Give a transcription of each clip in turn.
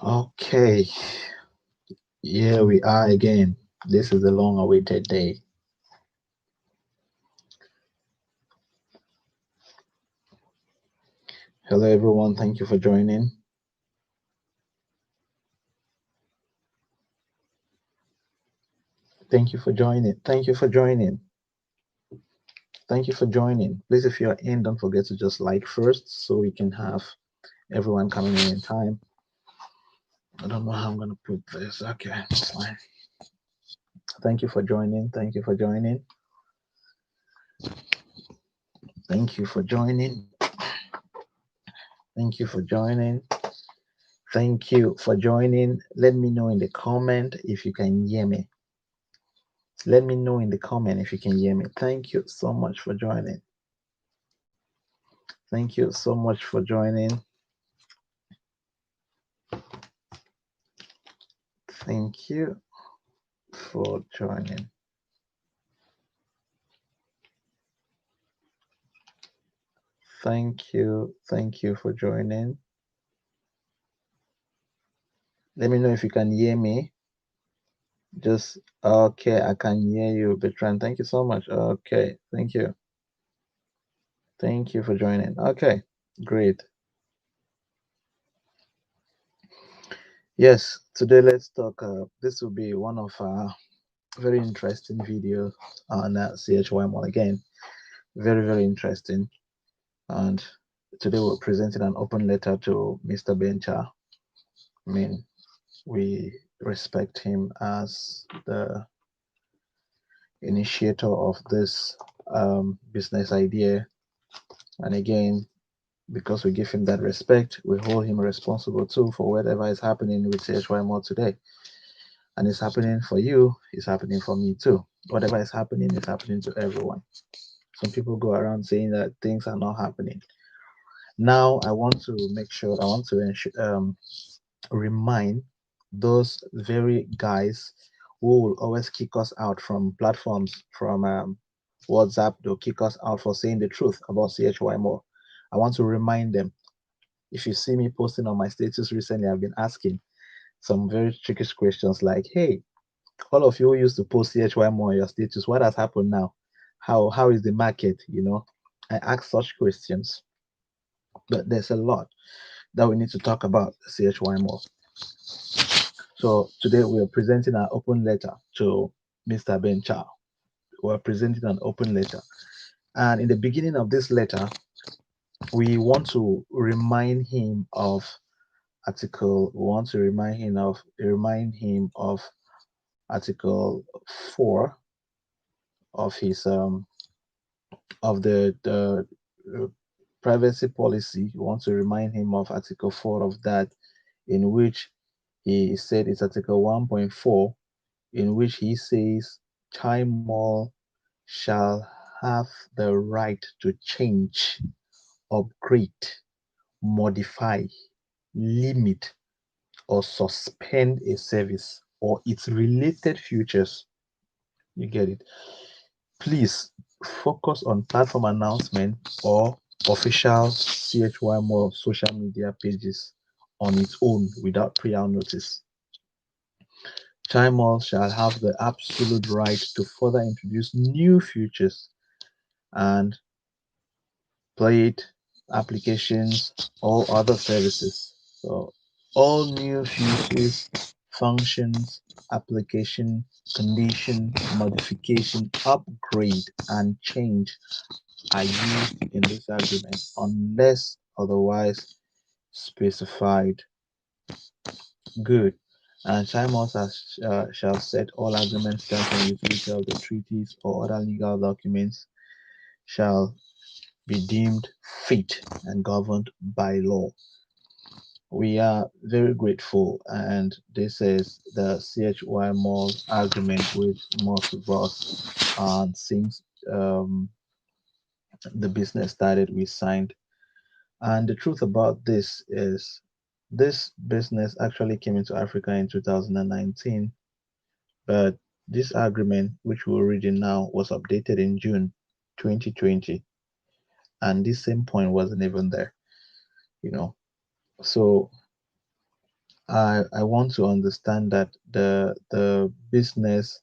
Okay, here we are again. This is a long awaited day. Hello, everyone. Thank you for joining. Thank you for joining. Thank you for joining. Thank you for joining. Please, if you're in, don't forget to just like first so we can have everyone coming in time. I don't know how I'm going to put this. Okay, it's fine. Thank you for joining. Thank you for joining. Thank you for joining. Thank you for joining. Thank you for joining. Let me know in the comment if you can hear me. Let me know in the comment if you can hear me. Thank you so much for joining. Thank you so much for joining. Thank you for joining. Thank you for joining. Let me know if you can hear me. Just okay, I can hear you, Bertrand. Thank you so much. Okay, thank you. Thank you for joining. Okay, great. Yes, today let's talk. This will be one of our very interesting videos on CHY Mall again. Very interesting. And today we're presenting an open letter to Mr. Bencha. I mean, we respect him as the initiator of this business idea. And again, because we give him that respect, we hold him responsible too for whatever is happening with CHY Mall today. And it's happening for you, it's happening for me too. Whatever is happening to everyone. Some people go around saying that things are not happening. Now, I want to make sure, I want to remind those very guys who will always kick us out from platforms, from WhatsApp. They'll kick us out for saying the truth about CHY Mall. I want to remind them. If you see me posting on my status recently, I've been asking some very tricky questions like, hey, all of you who used to post CHY Mall on your status, what has happened now? How is the market? I ask such questions, but there's a lot that we need to talk about CHY Mall. So today we are presenting an open letter to Mr. Bencha. We are presenting an open letter. And in the beginning of this letter, we want to remind him of we want to remind him of article 4 of his of the privacy policy. We want to remind him of article 4 of that, in which he said it's article 1.4, in which he says Chymall shall have the right to change, upgrade, modify, limit, or suspend a service or its related features. You get it? Please focus on platform announcement or official CHY Mall social media pages on its own without prior notice. Chymall shall have the absolute right to further introduce new features and plate applications or other services. So all new features, functions, application, condition, modification, upgrade, and change are used in this agreement unless otherwise specified. Good. And Chymall shall set all agreements, terms, and utility of the treaties or other legal documents shall be deemed fit and governed by law. We are very grateful, and this is the CHY Mall agreement with most of us. And since the business started, we signed. And the truth about this is, this business actually came into Africa in 2019, but this agreement, which we're reading now, was updated in June 2020, and this same point wasn't even there. you know. So I want to understand that the business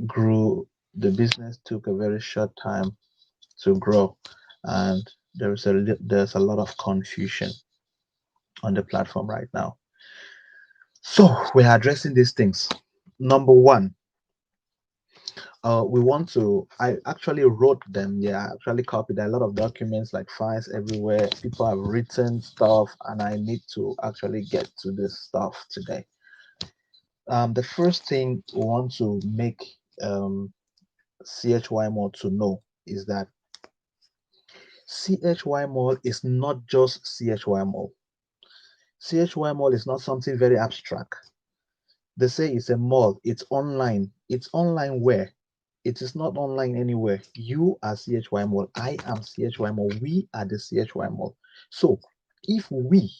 grew. The business took a very short time to grow, and there's a lot of confusion on the platform right now. So we're addressing these things. Number one, we want to. I actually wrote them. Yeah, I actually copied a lot of documents, like files everywhere. People have written stuff, and I need to actually get to this stuff today. The first thing we want to make CHY Mall to know is that CHY Mall is not just CHY Mall. CHY Mall is not something very abstract. They say it's a mall, it's online. It's online where? It is not online anywhere. You are CHY Mall. I am CHY Mall. We are the CHY Mall. So if we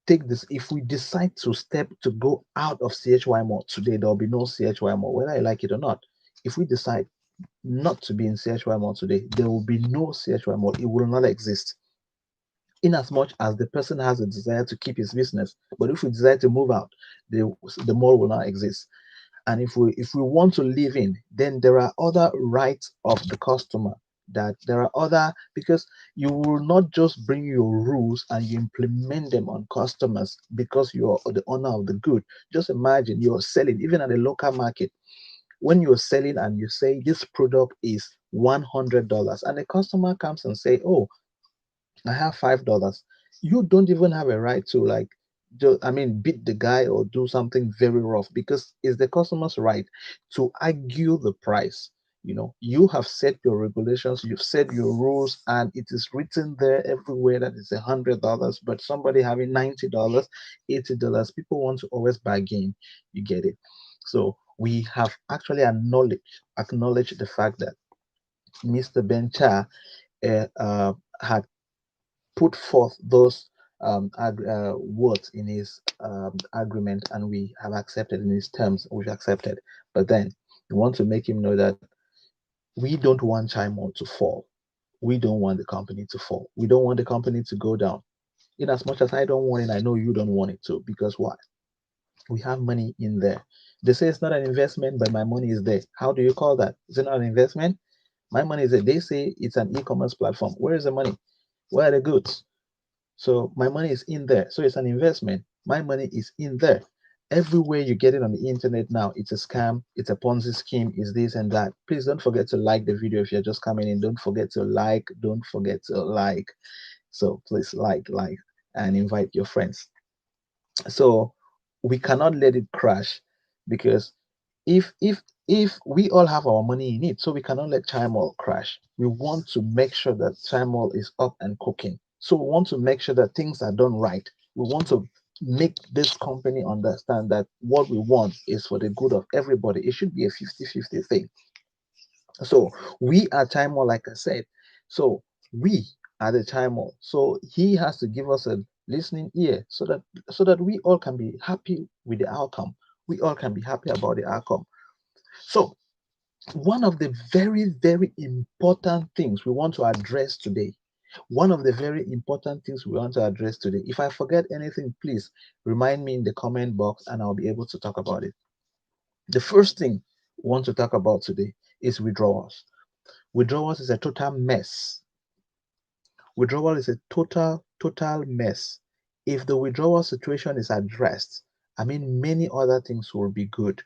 take this, if we decide to step to go out of CHY Mall today, there'll be no CHY Mall, whether I like it or not. If we decide not to be in CHY Mall today, there will be no CHY Mall. It will not exist. In as much as the person has a desire to keep his business, but if we decide to move out, the mall will not exist. And if we want to live in, then there are other rights of the customer, that there are other, because you will not just bring your rules and you implement them on customers because you're the owner of the good. Just imagine you're selling even at a local market. When you're selling and you say this product is $100 and a customer comes and say, oh, I have $5. You don't even have a right to, like, I mean, beat the guy or do something very rough, because it's the customer's right to argue the price. You have set your regulations, you've set your rules, and it is written there everywhere that it's $100. But somebody having $90, $80, people want to always bargain. You get it? So we have actually acknowledged the fact that Mr. Bencha had put forth those words in his agreement, and we have accepted in his terms. We've accepted, but then we want to make him know that we don't want Chymall to fall. We don't want the company to fall. We don't want the company to go down. In as much as I don't want it, I know you don't want it to. Because why? We have money in there. They say it's not an investment, but my money is there. How do you call that? Is it not an investment? My money is there. They say it's an e-commerce platform. Where is the money? Where are the goods? So my money is in there. So it's an investment. My money is in there. Everywhere you get it on the internet now, it's a scam, it's a Ponzi scheme, it's this and that. Please don't forget to like the video if you're just coming in. Don't forget to like, don't forget to like. So please like, and invite your friends. So we cannot let it crash, because if we all have our money in it, so we cannot let Chymall crash. We want to make sure that Chymall is up and cooking. So we want to make sure that things are done right. We want to make this company understand that what we want is for the good of everybody. It should be a 50-50 thing. So we are Chymall, like I said. So we are the Chymall. So he has to give us a listening ear, so that we all can be happy with the outcome. We all can be happy about the outcome. So one of the very, very important things we want to address today, if I forget anything, please remind me in the comment box and I'll be able to talk about it. The first thing we want to talk about today is withdrawals. Withdrawals is a total mess. Withdrawal is a total mess. If the withdrawal situation is addressed, I mean, many other things will be good,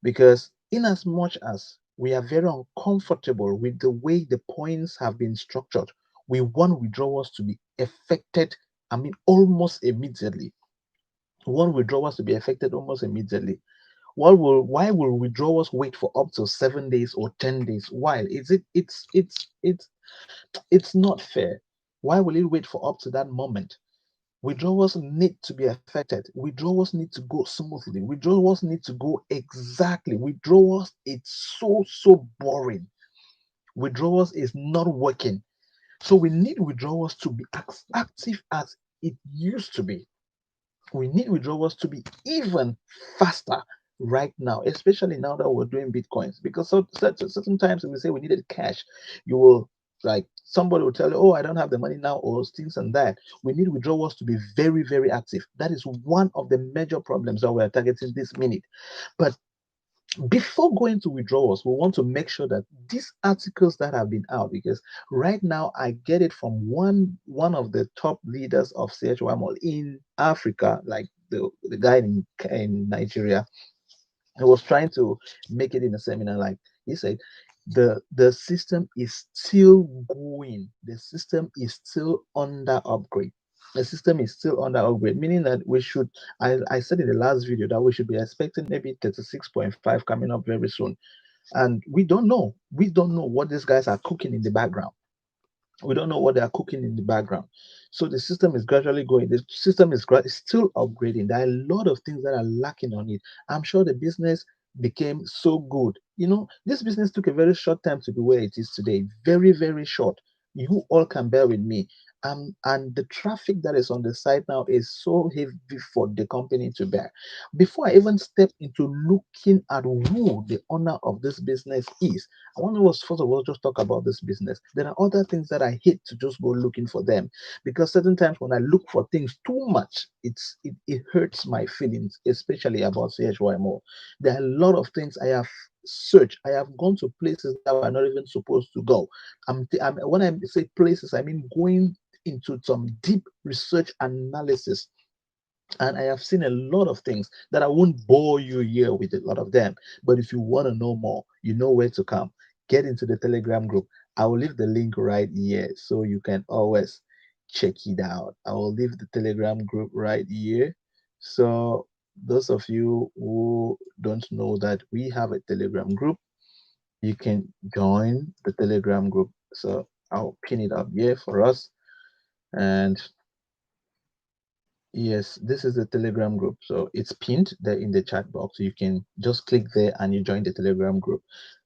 because in as much as we are very uncomfortable with the way the points have been structured, we want withdrawals to be affected, I mean, almost immediately. We want withdrawals to be affected almost immediately. Why will withdrawals wait for up to 7 days or 10 days? Why? It's not fair. Why will it wait for up to that moment? Withdrawals need to be affected. Withdrawals need to go smoothly. Withdrawals need to go exactly. Withdrawals, it's so boring. Withdrawals is not working. So we need withdrawals to be as active as it used to be. We need withdrawals to be even faster right now, especially now that we're doing bitcoins. Because certain times we say we needed cash, you will Like somebody will tell you, oh, I don't have the money now, or things and that. We need withdrawals to be very, very active. That is one of the major problems that we are targeting this minute. But before going to withdrawals, we want to make sure that these articles that have been out, because right now I get it from one of the top leaders of CHY Mall in Africa, like the guy in Nigeria. I was trying to make it in a seminar. Like he said, the system is still going. The system is still under upgrade. The system is still under upgrade, meaning that we should. I said in the last video that we should be expecting maybe 36.5 coming up very soon, and we don't know. We don't know what these guys are cooking in the background. We don't know what they are cooking in the background. So the system is gradually going. The system is still upgrading. There are a lot of things that are lacking on it. I'm sure the business became so good. This business took a very short time to be where it is today. Very, very short. You all can bear with me. And the traffic that is on the site now is so heavy for the company to bear. Before I even step into looking at who the owner of this business is, I want to first of all just talk about this business. There are other things that I hate to just go looking for them, because certain times when I look for things too much, it hurts my feelings, especially about CHY Mall. There are a lot of things I have searched. I have gone to places that were not even supposed to go. When I say places, I mean going into some deep research analysis, and I have seen a lot of things that I won't bore you here with a lot of them. But if you want to know more, you know where to come. Get into the Telegram group. I will leave the link right here so you can always check it out. I will leave the Telegram group right here. So those of you who don't know that we have a Telegram group, you can join the Telegram group. So I'll pin it up here for us. And yes, this is the Telegram group. So it's pinned there in the chat box. So you can just click there and you join the Telegram group.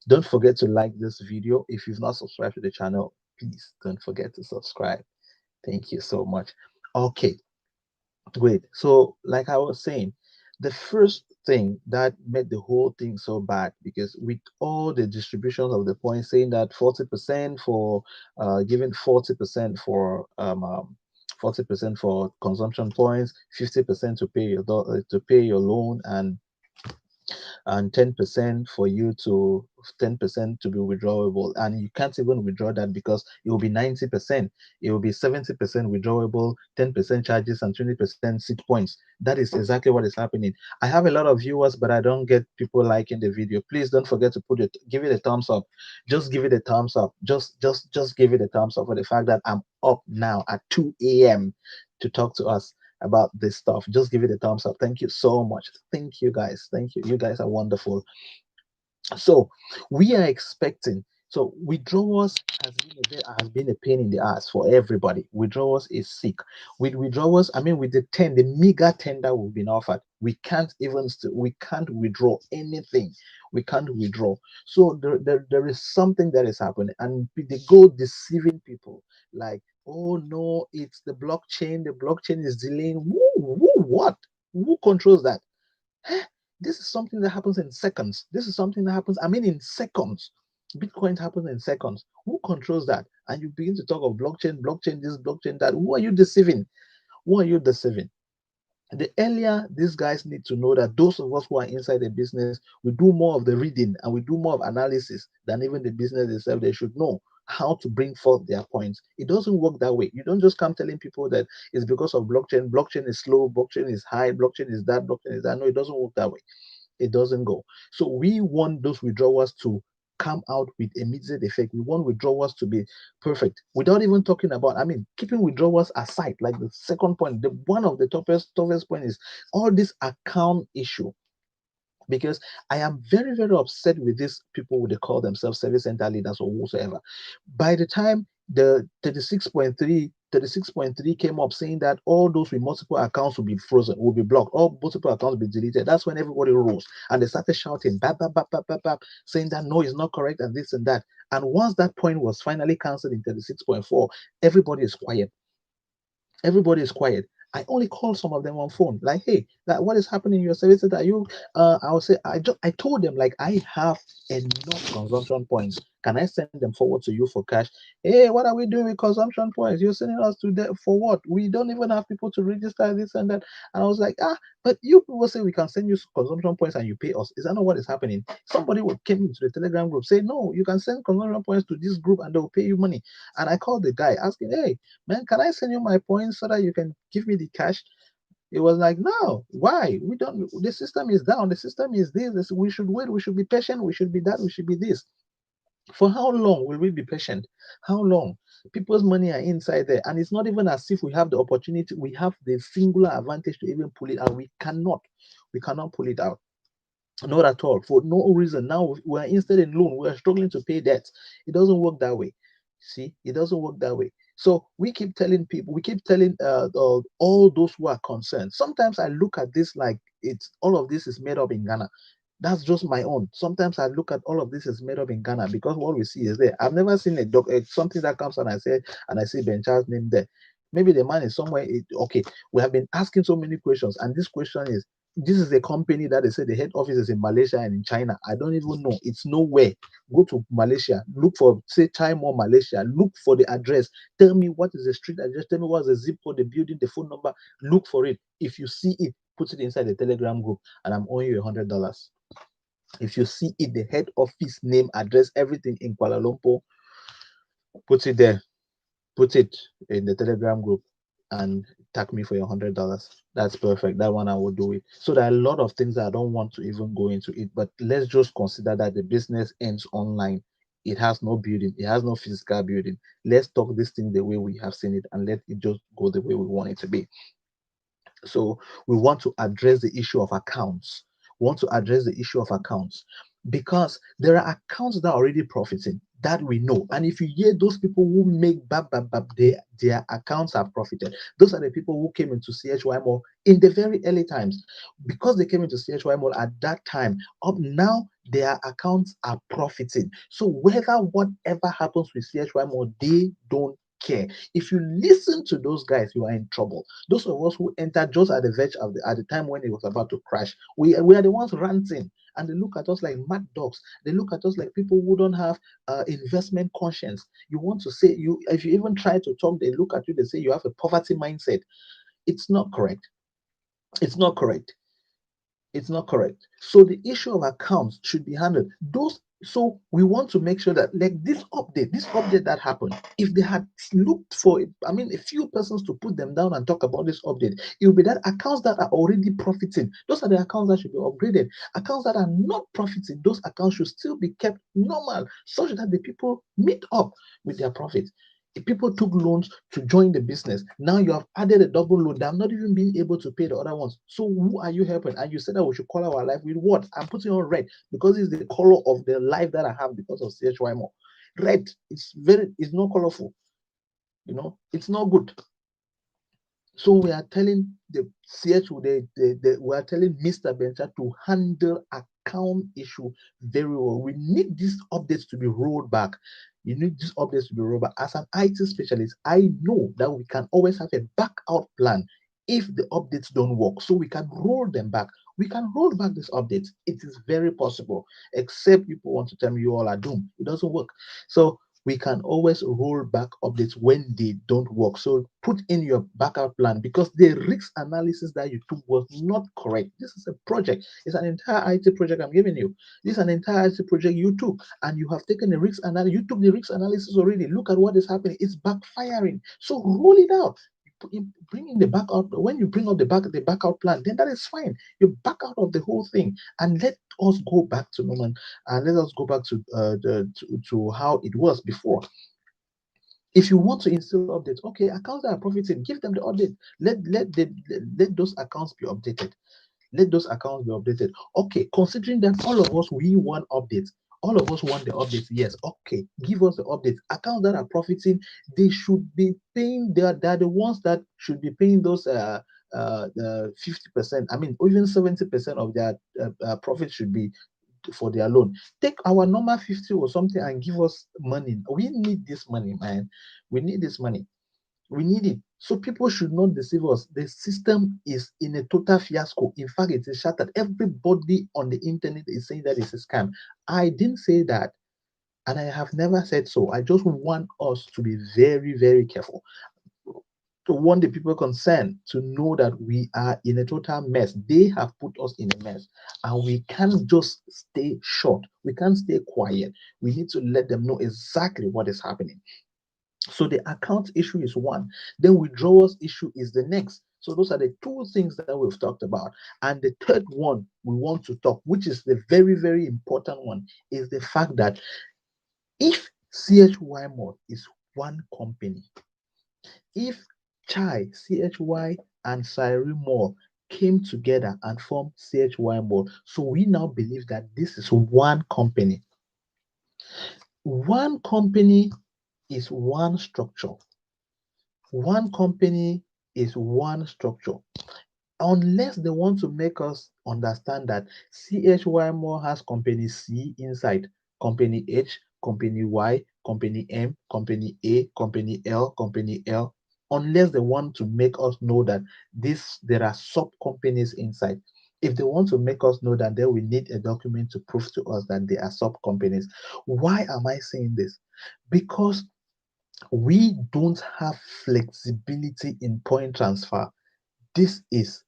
Don't forget to like this video. If you've not subscribed to the channel, please don't forget to subscribe. Thank you so much. Okay, great. So like I was saying, the first thing that made the whole thing so bad, because with all the distributions of the points saying that 40% for giving 40% for 40% for consumption points, 50% to pay to pay your loan, and 10% for you to 10% to be withdrawable, and you can't even withdraw that because it will be 90%. It will be 70% withdrawable, 10% charges, and 20% seat points. That is exactly what is happening. I have a lot of viewers, but I don't get people liking the video. Please don't forget to give it a thumbs up. Just give it a thumbs up. Just give it a thumbs up for the fact that I'm up now at 2 a.m. to talk to us about this stuff. Just give it a thumbs up. Thank you so much. Thank you guys. Thank you. You guys are wonderful. So we are expecting. So withdrawals has been a pain in the ass for everybody. Withdrawals is sick. With withdrawals, I mean, with the mega tender we've been offered, we can't we can't withdraw anything. We can't withdraw. So there is something that is happening, and they go deceiving people like, oh no, it's the blockchain. The blockchain is delaying. What? Who controls that? This is something that happens in seconds. This is something that happens, I mean, in seconds. Bitcoin happens in seconds. Who controls that? And you begin to talk of blockchain this, blockchain that. Who are you deceiving? Who are you deceiving? The earlier these guys need to know that those of us who are inside the business, we do more of the reading and we do more of analysis than even the business itself. They should know how to bring forth their points. It doesn't work that way. You don't just come telling people that it's because of blockchain. Blockchain is slow, blockchain is high, blockchain is that, blockchain is that. No, it doesn't work that way. It doesn't go. So we want those withdrawals to come out with immediate effect. We want withdrawals to be perfect without even talking about, I mean, keeping withdrawals aside. Like the second point, the one of the toughest point is all this account issue, because I am very, very upset with these people who they call themselves service center leaders or whatsoever. By the time the 36.3 came up saying that all those with multiple accounts will be frozen, will be blocked, all multiple accounts will be deleted, that's when everybody rose and they started shouting, saying that no, it's not correct and this and that. And once that point was finally cancelled in 36.4, everybody is quiet. Everybody is quiet. I only call some of them on phone, like, hey, that what is happening in your services? Are you? I'll say, I told them like I have enough consumption points. Can I send them forward to you for cash? Hey, what are we doing with consumption points? You're sending us to that for what? We don't even have people to register this and that. And I was like, but you people say we can send you consumption points and you pay us. Is that not what is happening? Somebody came into the Telegram group, say, no, you can send consumption points to this group and they'll pay you money. And I called the guy asking, hey, man, can I send you my points so that you can give me the cash? It was like, no, why? We don't, the system is down, the system is this, we should wait, we should be patient, we should be that, we should be this. For how long will we be patient? How long? People's money are inside there, and it's not even as if we have the opportunity, we have the singular advantage to even pull it out. We cannot pull it out. Not at all, for no reason. Now we're instead in loan, we're struggling to pay debts. It doesn't work that way. See, it doesn't work that way. So we keep telling people, we keep telling all those who are concerned. Sometimes I look at this like it's all of this is made up in Ghana. That's just my own. Sometimes I look at all of this is made up in Ghana because what we see is there. I've never seen something that comes and I see Bencha's name there. Maybe the man is somewhere. Okay, we have been asking so many questions, and this question is, this is a company that they say the head office is in Malaysia and in China. I don't even know. It's nowhere. Go to Malaysia, look for, say, CHY Mall, Malaysia, look for the address. Tell me what is the street address. Tell me what's the zip code, the building, the phone number. Look for it. If you see it, put it inside the Telegram group, and I'm owing you $100. If you see it, the head office name, address, everything in Kuala Lumpur, put it there. Put it in the Telegram group and tag me for your $100. That's perfect. That one I will do it. So there are a lot of things that I don't want to even go into it, but let's just consider that the business ends online. It has no building, it has no physical building. Let's talk this thing the way we have seen it and let it just go the way we want it to be. So we want to address the issue of accounts. We want to address the issue of accounts because there are accounts that are already profiting, that we know. And if you hear those people who make their accounts have profited. Those are the people who came into CHY Mall in the very early times. Because they came into CHY Mall at that time, up now their accounts are profiting. So whether whatever happens with CHY Mall, they don't care. If you listen to those guys, you are in trouble. Those of us who entered just at the verge of at the time when it was about to crash, we are the ones ranting, and they look at us like mad dogs. They look at us like people who don't have investment conscience. You want to say, you if you even try to talk, they look at you, they say you have a poverty mindset. It's not correct. It's not correct. It's not correct. So the issue of accounts should be handled. So we want to make sure that, like, this update that happened, if they had looked for, I mean, a few persons to put them down and talk about this update, it will be that accounts that are already profiting, those are the accounts that should be upgraded. Accounts that are not profiting, those accounts should still be kept normal, such that the people meet up with their profits. If people took loans to join the business, now you have added a double loan. They have not even been able to pay the other ones. So who are you helping? And you said that we should color our life with what? I'm putting on red because it's the color of the life that I have because of CHY Mall. Red, it's not colorful. It's not good. So we are telling the we are telling Mr. Bencha to handle account issue very well. We need these updates to be rolled back. You need these updates to be rolled back. As an IT specialist, I know that we can always have a backout plan if the updates don't work. So we can roll them back. We can roll back these updates. It is very possible, except people want to tell me you all are doomed. It doesn't work. So we can always roll back updates when they don't work. So put in your backup plan because the risk analysis that you took was not correct. This is a project. It's an entire IT project I'm giving you. This is an entire IT project you took, and you have taken the risk analysis. You took the risk analysis already. Look at what is happening. It's backfiring. So roll it out. Bring in the backup. When you bring up the backup plan, then that is fine. You back out of the whole thing and let us go back to normal, and let us go back to how it was before. If you want to instill updates, okay, accounts that are profiting, give them the update. Let those accounts be updated. Let those accounts be updated. Okay, considering that all of us we want updates, all of us want the updates. Yes, okay, give us the updates. Accounts that are profiting, they should be paying. They're the ones that should be paying those 50%. I mean, even 70% of their profit should be for their loan. Take our normal 50 or something and give us money. We need this money, man. We need this money. We need it. So people should not deceive us. The system is in a total fiasco. In fact, it is shattered. Everybody on the internet is saying that it's a scam. I didn't say that. And I have never said so. I just want us to be very, very careful, to warn the people concerned to know that we are in a total mess. They have put us in a mess, and we can't just stay short. We can't stay quiet. We need to let them know exactly what is happening. So the account issue is one, then withdrawals issue is the next. So those are the two things that we've talked about. And the third one we want to talk, which is the very, very important one, is the fact that if CHY Mall is one company, if CHY and CHY Mall came together and formed CHY Mall, so we now believe that this is one company. One company is one structure. One company is one structure. Unless they want to make us understand that CHY Mall has company C inside, company H, company Y, company M, company A, company L, company L. Unless they want to make us know that there are sub companies inside. If they want to make us know that, then we need a document to prove to us that they are sub companies. Why am I saying this? Because we don't have flexibility in point transfer. This is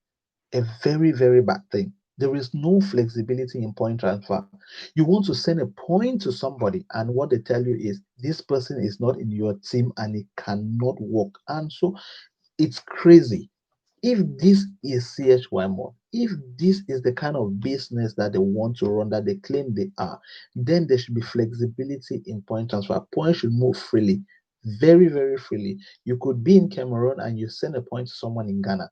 a very, very bad thing. There is no flexibility in point transfer. You want to send a point to somebody, and what they tell you is this person is not in your team and it cannot work. And so it's crazy. If this is CHY Mall, if this is the kind of business that they want to run, that they claim they are, then there should be flexibility in point transfer. Points should move freely, very, very freely. You could be in Cameroon and you send a point to someone in Ghana.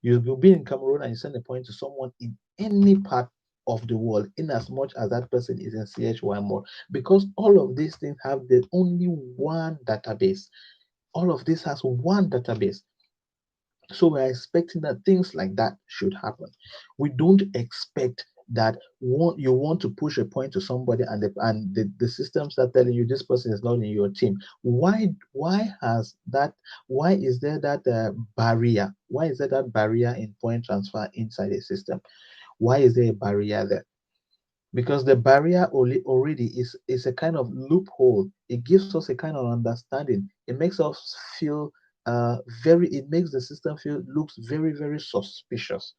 You will be in Cameroon and you send a point to someone in any part of the world, in as much as that person is in CHY Mall, because all of these things have the only one database. All of this has one database. So we're expecting that things like that should happen. We don't expect that you want to push a point to somebody and the system start telling you this person is not in your team. Why is there that barrier? Why is there that barrier in point transfer inside a system? Why is there a barrier there? Because the barrier already is a kind of loophole. It gives us a kind of understanding. It makes us feel it makes the system feel looks very, very suspicious.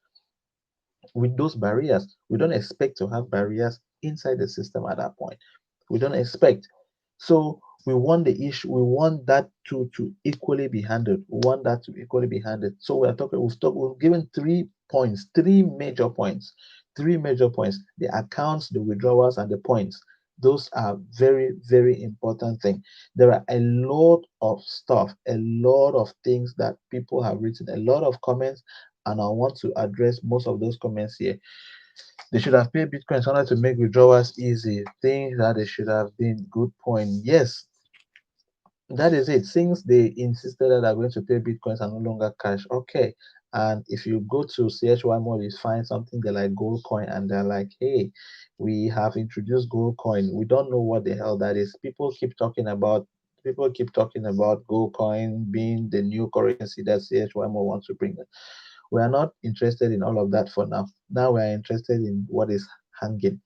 With those barriers, we don't expect to have barriers inside the system at that point. We don't expect. So we want the issue, we want that to equally be handled. We want that to equally be handled. So we've given 3 points, 3 major points, 3 major points: the accounts, the withdrawals, and the points. Those are very, very important things. There are a lot of stuff, a lot of things that people have written, a lot of comments, and I want to address most of those comments here. They should have paid Bitcoins in order to make withdrawals easy. Things that they should have been. Good point. Yes, that is it. Since they insisted that they're going to pay Bitcoins and no longer cash. Okay. And if you go to CHY Mall, you find something they like gold coin, and they're like, hey, we have introduced gold coin. We don't know what the hell that is. People keep talking about gold coin being the new currency that CHY Mall wants to bring. We are not interested in all of that for now. Now we are interested in what is hanging.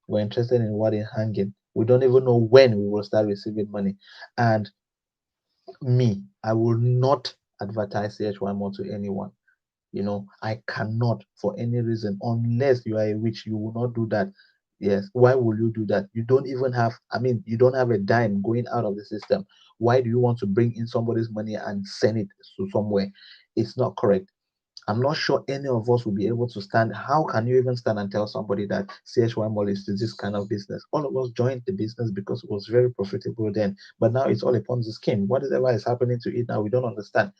We're interested in what is hanging. We don't even know when we will start receiving money. And I will not advertise CHY Mall to anyone. I cannot for any reason, unless you are a witch, you will not do that. Yes, why will you do that? You don't have a dime going out of the system. Why do you want to bring in somebody's money and send it to somewhere? It's not correct. I'm not sure any of us will be able to stand. How can you even stand and tell somebody that CHY Mall is this kind of business? All of us joined the business because it was very profitable then, but now it's all a Ponzi scheme. Whatever is happening to it now, we don't understand.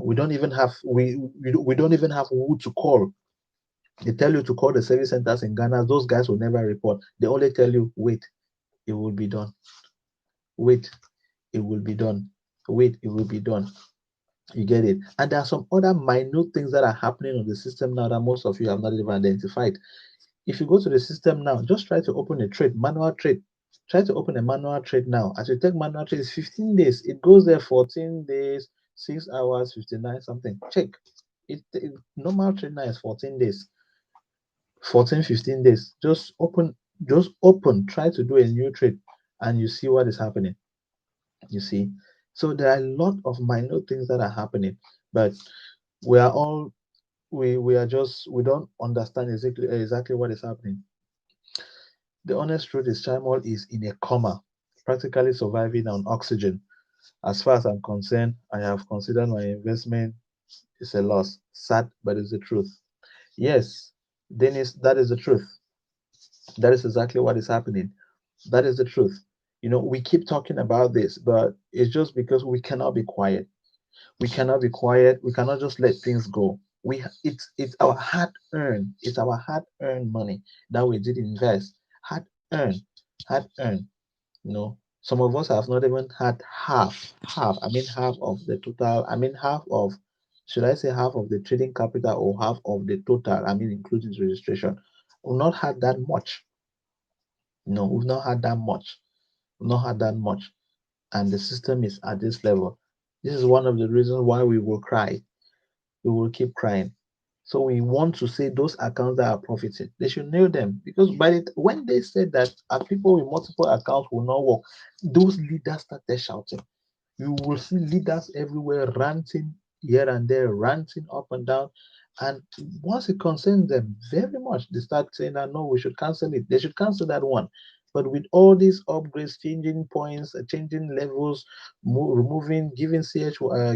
We don't even have we don't even have who to call. They tell you to call the service centers in Ghana. Those guys will never report. They only tell you, wait, it will be done. Wait, it will be done. Wait, it will be done. You get it? And there are some other minute things that are happening on the system now that most of you have not even identified. If you go to the system now, just try to open a trade, manual trade. Try to open a manual trade now. As you take manual trade, it's 15 days. It goes there 14 days, 6 hours, 59 something. Check. Normal trade now is 14 days. 14, 15 days. Just open, try to do a new trade and you see what is happening. You see, so there are a lot of minor things that are happening, but we are all we are just we don't understand exactly what is happening. The honest truth is Chymall is in a coma, practically surviving on oxygen. As far as I'm concerned, I have considered my investment is a loss. Sad, but it's the truth. Yes, Dennis, that is the truth. That is exactly what is happening. That is the truth. We keep talking about this, but it's just because we cannot be quiet. We cannot be quiet. We cannot just let things go. It's our hard earned. It's our hard earned money that we did invest. Hard earned, hard earned. Some of us have not even had half. I mean half of the total. I mean half of, should I say half of the trading capital or half of the total? I mean including the registration. We've not had that much. No, we've not had that much. We've not had that much, and the system is at this level. This is one of the reasons why we will cry. We will keep crying. So we want to say those accounts that are profiting, they should nail them, because when they said that people with multiple accounts will not work, those leaders started shouting. You will see leaders everywhere ranting here and there, ranting up and down. And once it concerns them very much, they start saying that no, we should cancel it. They should cancel that one. But with all these upgrades, changing points, changing levels, removing, giving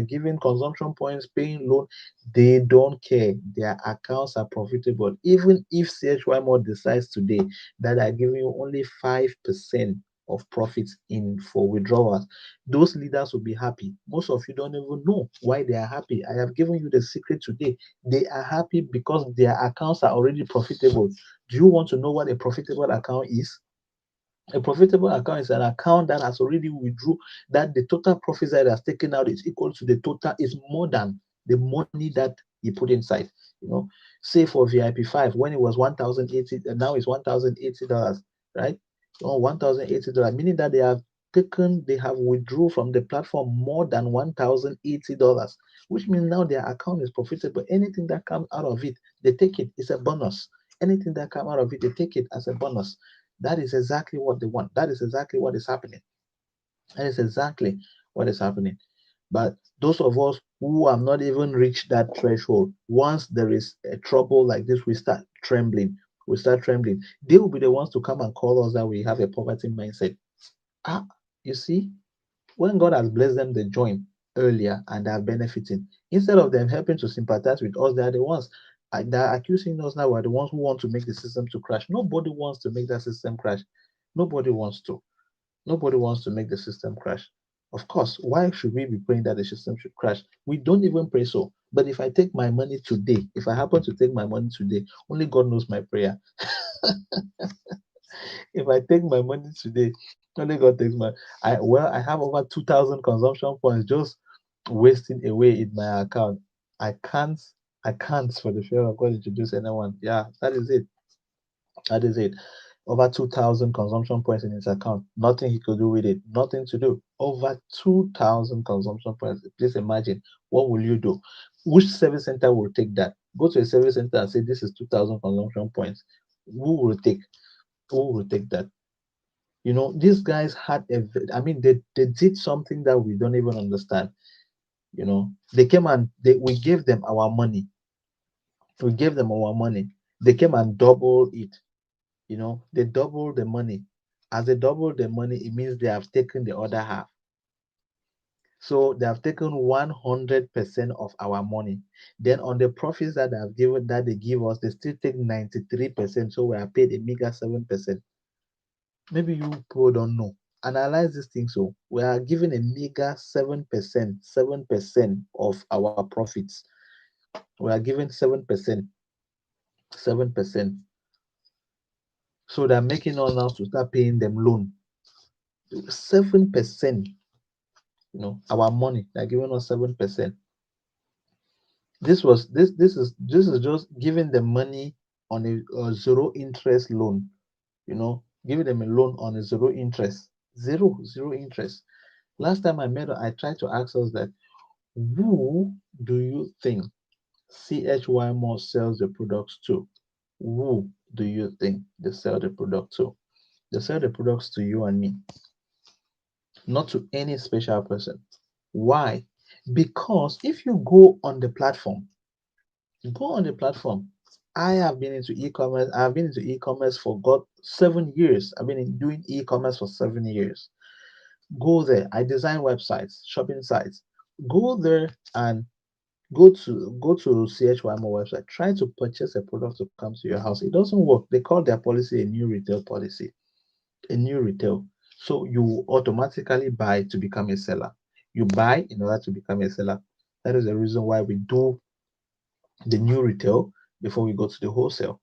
giving consumption points, paying loan, they don't care. Their accounts are profitable. Even if CHY Mall decides today that they're giving you only 5% of profits in for withdrawals, those leaders will be happy. Most of you don't even know why they are happy. I have given you the secret today. They are happy because their accounts are already profitable. Do you want to know what a profitable account is? A profitable account is an account that has already withdrew, that the total profits that it has taken out is equal to the total, is more than the money that you put inside. You know, say for VIP 5, when it was 1,080, and now it's $1,080, right? Oh, $1,080, meaning that they have withdrawn from the platform more than $1,080, which means now their account is profitable. Anything that comes out of it, they take it. It's a bonus. Anything that comes out of it, they take it as a bonus. That is exactly what they want. That is exactly what is happening. That is exactly what is happening. But those of us who have not even reached that threshold, once there is a trouble like this, we start trembling. We start trembling. They will be the ones to come and call us that we have a poverty mindset. Ah, you see, when God has blessed them, they join earlier and they are benefiting. Instead of them helping to sympathize with us, they are the ones that are accusing us now. We're the ones who want to make the system to crash. Nobody wants to make that system crash. Nobody wants to. Nobody wants to make the system crash. Of course, why should we be praying that the system should crash? We don't even pray so. But if I take my money today, if I happen to take my money today, only God knows my prayer. If I take my money today, only God takes my. I have over 2,000 consumption points just wasting away in my account. I can't. I can't, for the fear of God, introduce anyone. Yeah, that is it. That is it. Over 2,000 consumption points in his account. Nothing he could do with it. Nothing to do. Over 2,000 consumption points. Please imagine. What will you do? Which service center will take that? Go to a service center and say, this is 2,000 consumption points. Who will take? Who will take that? These guys had I mean, they did something that we don't even understand. They came and we gave them our money. We gave them our money. They came and doubled it. They doubled the money. As they doubled the money, it means they have taken the other half. So they have taken 100% of our money. Then on the profits that they give us, they still take 93%. So we are paid a meager 7%. Maybe you people don't know. Analyze this thing. So we are given a meager 7%, 7% of our profits. We are given 7%, 7%. So they're making us now to start paying them loan. 7%, our money. They're giving us 7%. This is just giving them money on a zero interest loan. Giving them a loan on a zero interest. Zero interest. Last time I tried to ask us that, who do you think CHY Mall sells the products to? Who do you think they sell the product to? They sell the products to you and me. not to any special person. Why? Because if you go on the platform, go on the platform. I have been into e-commerce. I've been into e-commerce for God 7 years. I've been doing e-commerce for 7 years. Go there. I design websites, shopping sites. Go there and go to CHY Mall website. Try to purchase a product to come to your house. It doesn't work. They call their policy a new retail policy, a new retail. So you automatically buy to become a seller. You buy in order to become a seller. That is the reason why we do the new retail before we go to the wholesale.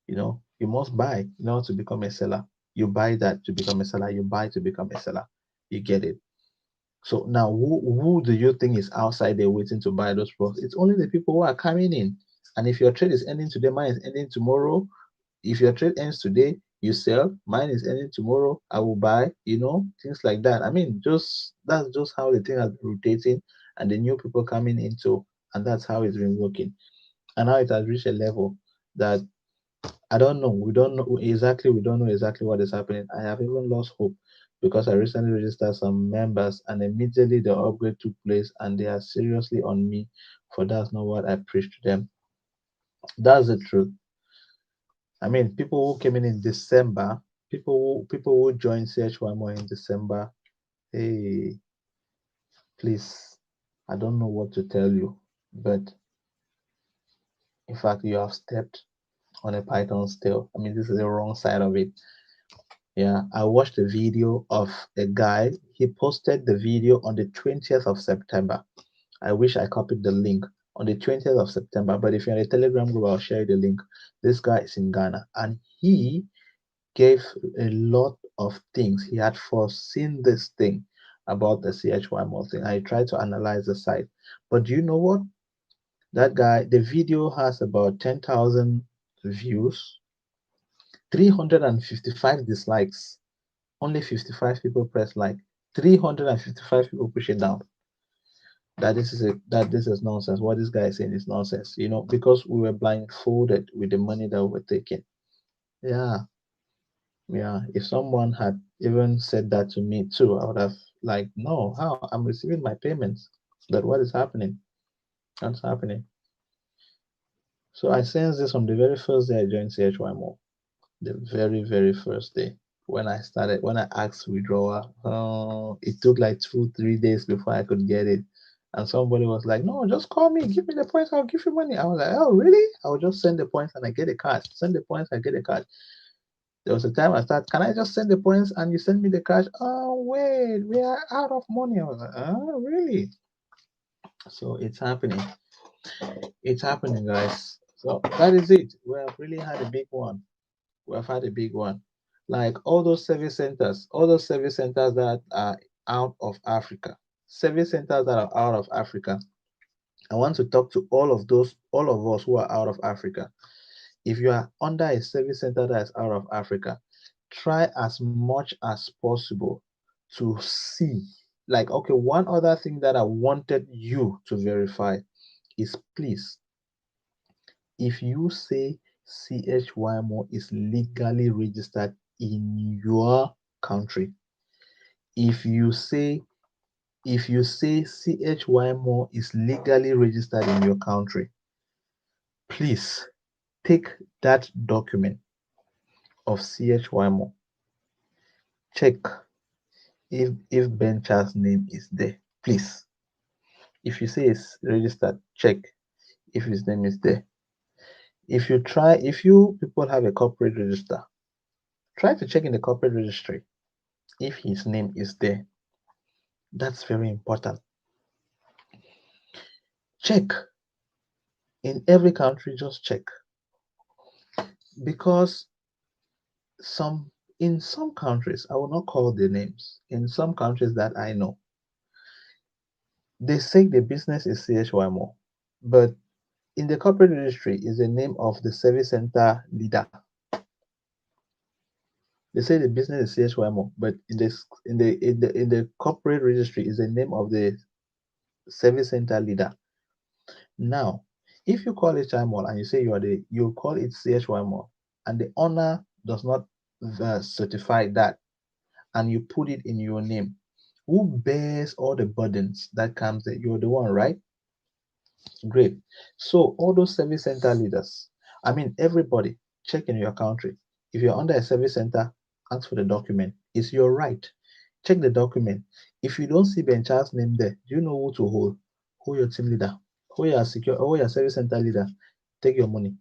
You must buy in order to become a seller. You buy that to become a seller. You buy to become a seller. You get it. So now, who do you think is outside there waiting to buy those products? It's only the people who are coming in. And if your trade is ending today, mine is ending tomorrow. If your trade ends today, you sell. Mine is ending tomorrow. I will buy. Things like that. I mean, that's just how the thing has been rotating, and the new people coming into, and that's how it's been working. And now it has reached a level that I don't know. We don't know exactly. We don't know exactly what is happening. I have even lost hope because I recently registered some members, and immediately the upgrade took place, and they are seriously on me for that's not what I preached to them. That's the truth. I mean, people who came in December, people who joined CHY Mall in December. Hey, please, I don't know what to tell you, but in fact, you have stepped on a python's tail. I mean, this is the wrong side of it. Yeah, I watched a video of a guy. He posted the video on the 20th of September. I wish I copied the link on the 20th of September, but if you're in a Telegram group, I'll share the link. This guy is in Ghana, and he gave a lot of things. He had foreseen this thing about the CHY Mall thing. I tried to analyze the site, but do you know what? That guy, the video has about 10,000 views, 355 dislikes. Only 55 people press like. 355 people push it down. That this is nonsense. What this guy is saying is nonsense. Because we were blindfolded with the money that we were taking. Yeah, yeah. If someone had even said that to me too, I would have like, no, how? I'm receiving my payments. But what is happening? What's happening? So I sensed this on the very first day I joined CHY Mall. The very, very first day when I asked withdrawal. It took like 2 3 days before I could get it, and somebody was like, no, just call me, give me the points, I'll give you money. I was like, oh really? I'll just send the points and I get a card. Send the points, I get a card. There was a time I started, can I just send the points and you send me the cash? Oh wait, we are out of money. I was like, oh really? So it's happening, guys. So that is it. We have really had a big one. We have had a big one. Like all those service centers that are out of Africa, service centers that are out of Africa. I want to talk to all of us who are out of Africa. If you are under a service center that is out of Africa, try as much as possible to see. Like, okay, one other thing that I wanted you to verify is please, if you say CHY Mall is legally registered in your country, if you say CHY Mall is legally registered in your country, please take that document of CHY Mall. Check if Bencha's name is there. Please. If you say it's registered, check if his name is there. If you people have a corporate register, try to check in the corporate registry if his name is there. That's very important. Check in every country, just check, because in some countries, I will not call the names, in some countries that I know, they say the business is CHY Mall, but in the corporate registry is the name of the service center leader. They say the business is CHY Mall, but in the corporate registry is the name of the service center leader. Now, if you call it CHY Mall and you say you call it CHY Mall, and the owner does not certify that, and you put it in your name, Who bears all the burdens that comes there? You're the one, right? Great. So all those service center leaders, I mean everybody, check in your country. If you're under a service center, ask for the document. It's your right. Check the document. If you don't see Bencha's name there, do you know who to hold? Hold your team leader. Hold your service center leader. Take your money.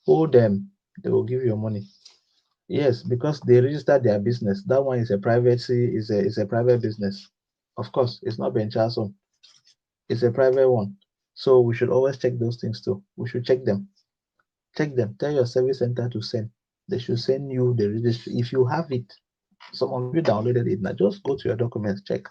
Hold them. They will give you your money. Yes, because they registered their business. That one is a privacy, is a private business. Of course, it's not Bencha's own. It's a private one. So we should always check those things too. We should check them. Check them. Tell your service center to send. They should send you the registry. If you have it, some of you downloaded it now. Just go to your documents, check.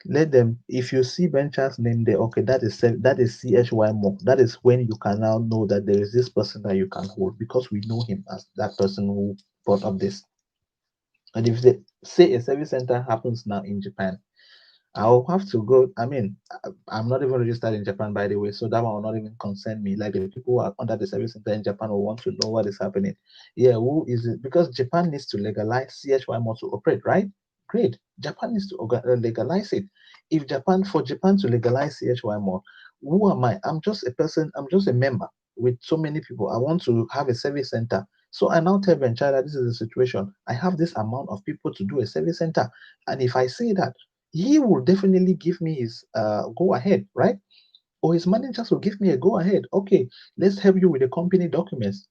Let them. If you see Bencha's name there, okay, that is CHY Mall. That is when you can now know that there is this person that you can hold because we know him as that person who brought up this. And if they say a service center happens now in Japan, I'll have to go. I mean, I'm not even registered in Japan, by the way, so that one will not even concern me. Like the people who are under the service center in Japan will want to know what is happening. Yeah, who is it? Because Japan needs to legalize CHY Mall to operate, right? Great. Japan needs to legalize it. If Japan to legalize CHY Mall, who am I? I'm just a person. I'm just a member with so many people. I want to have a service center. So I now tell Bencha that this is the situation. I have this amount of people to do a service center, and if I say that he will definitely give me his go ahead, right? Or his managers will give me a go ahead. Okay, let's help you with the company documents.